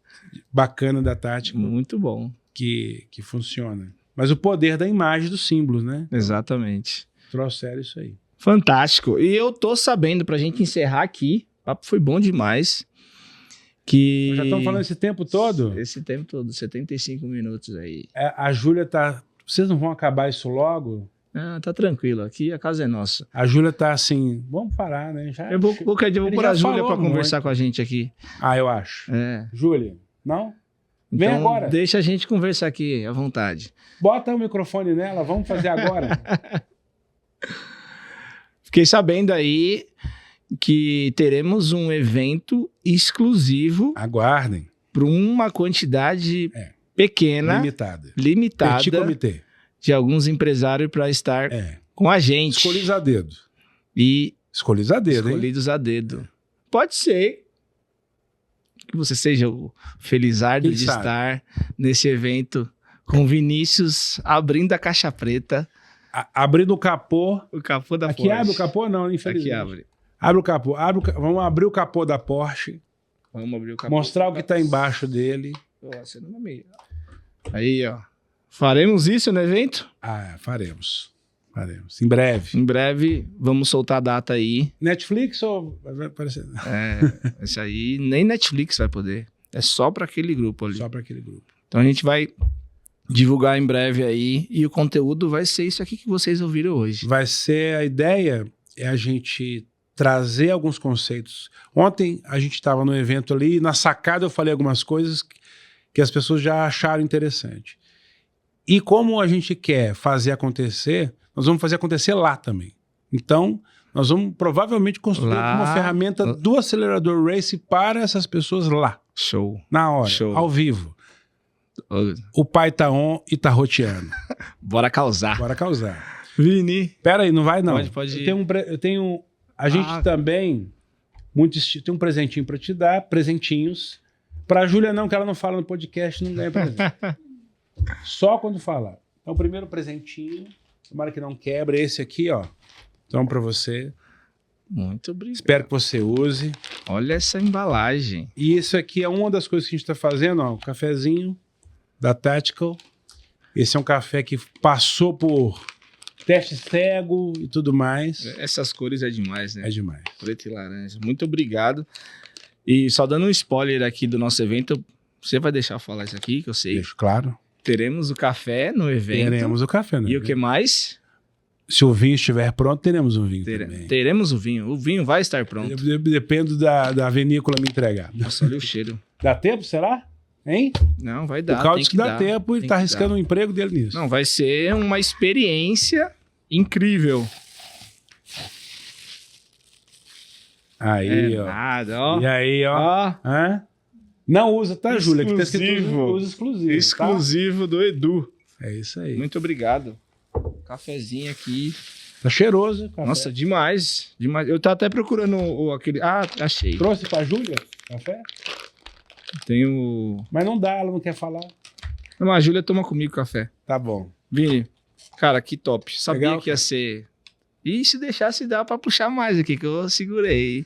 Bacana da Tactical. Muito bom. Que funciona. Mas o poder da imagem dos símbolos, né? Exatamente. Trouxeram isso aí. Fantástico. E eu tô sabendo, pra gente encerrar aqui, o papo foi bom demais, que... Nós já estamos falando esse tempo todo? Esse tempo todo, 75 minutos aí. A Júlia tá... Vocês não vão acabar isso logo? Ah, tá tranquilo, aqui a casa é nossa. A Júlia tá assim, vamos parar, né? Qualquer dia eu vou pôr a Júlia pra conversar com a gente aqui. Ah, eu acho. É. Júlia, não? Vem então, agora. Deixa a gente conversar aqui à vontade. Bota o microfone nela, vamos fazer agora. Fiquei sabendo aí que teremos um evento exclusivo. Aguardem. Para uma quantidade pequena, limitada Petit comitê. De alguns empresários para estar com a gente. Escolhidos a dedo. Escolhidos a dedo. Pode ser que você seja o felizardo de estar nesse evento com Vinícius abrindo a caixa preta. Abrindo o capô. O capô da Porsche. Aqui abre o capô? Não, infelizmente. Aqui abre. Abre o capô. Vamos abrir o capô da Porsche. Vamos abrir o capô. Mostrar o que está embaixo dele. Você não me... Aí, ó. Faremos isso no evento? Faremos. Faremos. Em breve. Em breve, vamos soltar a data aí. Netflix ou... vai aparecer? Esse aí nem Netflix vai poder. É só para aquele grupo ali. Só para aquele grupo. Então a gente vai divulgar em breve aí, e o conteúdo vai ser isso aqui que vocês ouviram hoje. Vai ser, a ideia é a gente trazer alguns conceitos. Ontem a gente estava no evento ali, e na sacada eu falei algumas coisas que as pessoas já acharam interessante. E como a gente quer fazer acontecer, nós vamos fazer acontecer lá também. Então, nós vamos provavelmente construir uma ferramenta do Acelerador Race para essas pessoas lá. Show. Na hora, ao vivo. O pai tá on e tá roteando. Bora causar. Bora causar. Vini. Pera aí, não vai não. Pode ir. Eu tenho a gente também tem um presentinho para te dar, presentinhos. Pra Júlia não, que ela não fala no podcast, não ganha presente. Só quando falar. Então, o primeiro presentinho, tomara que não quebre, esse aqui, ó. Então, para você. Muito obrigado. Espero que você use. Olha essa embalagem. E isso aqui é uma das coisas que a gente tá fazendo, ó. O cafezinho da Tactical. Esse é um café que passou por teste cego e tudo mais. Essas cores é demais, né? É demais. Preto e laranja. Muito obrigado. E só dando um spoiler aqui do nosso evento, você vai deixar eu falar isso aqui, que eu sei. Deixo, claro. Teremos o café no evento. Teremos o café no evento. E o que mais? Se o vinho estiver pronto, teremos um vinho também. Teremos o vinho. O vinho vai estar pronto. Depende da vinícola me entregar. Nossa, olha o cheiro. Dá tempo, será? Hein? Não, vai dar. O Carlos que dá tempo e tá arriscando o emprego dele nisso. Não, vai ser uma experiência incrível. Aí, ó. Nada, ó. E aí, ó. Hã? Não usa, tá, Júlia? Que tá escrito usa exclusivo. Exclusivo, tá? Do Edu. É isso aí. Muito obrigado. Cafezinho aqui. Tá cheiroso, café. Nossa, demais. Demais. Eu tava até procurando aquele... Ah, achei. Trouxe pra Júlia café? Tenho... Mas não dá, ela não quer falar. Não, a Júlia toma comigo café. Tá bom. Vini, cara, que top. Sabia legal, que ia ser... E se deixasse dá pra puxar mais aqui, que eu segurei.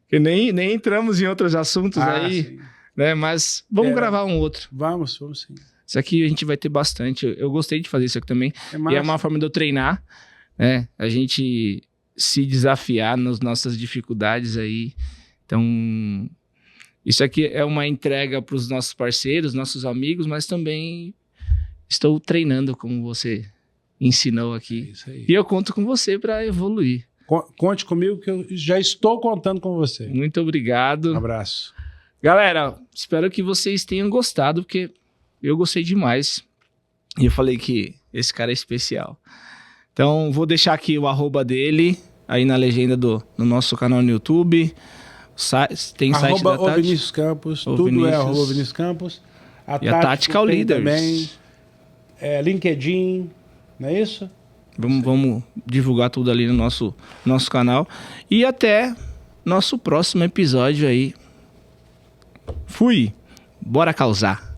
Que nem entramos em outros assuntos aí, sim. Né? Mas vamos gravar um outro. Vamos sim. Isso aqui a gente vai ter bastante. Eu gostei de fazer isso aqui também. E é uma forma de eu treinar, né? A gente se desafiar nas nossas dificuldades aí. Então, isso aqui é uma entrega para os nossos parceiros, nossos amigos, mas também estou treinando como você ensinou aqui. É isso aí. E eu conto com você para evoluir. Conte comigo que eu já estou contando com você. Muito obrigado. Um abraço. Galera, espero que vocês tenham gostado, porque eu gostei demais. E eu falei que Esse cara é especial. Então, vou deixar aqui o @, dele, aí na legenda do nosso canal no YouTube. Tem site da Tati. Vinícius Campos, tudo Vinícius. É @Vinícius Campos. E a Tactical Leaders. Também. LinkedIn, não é isso? Vamos divulgar tudo ali no nosso canal. E até nosso próximo episódio aí. Fui! Bora causar!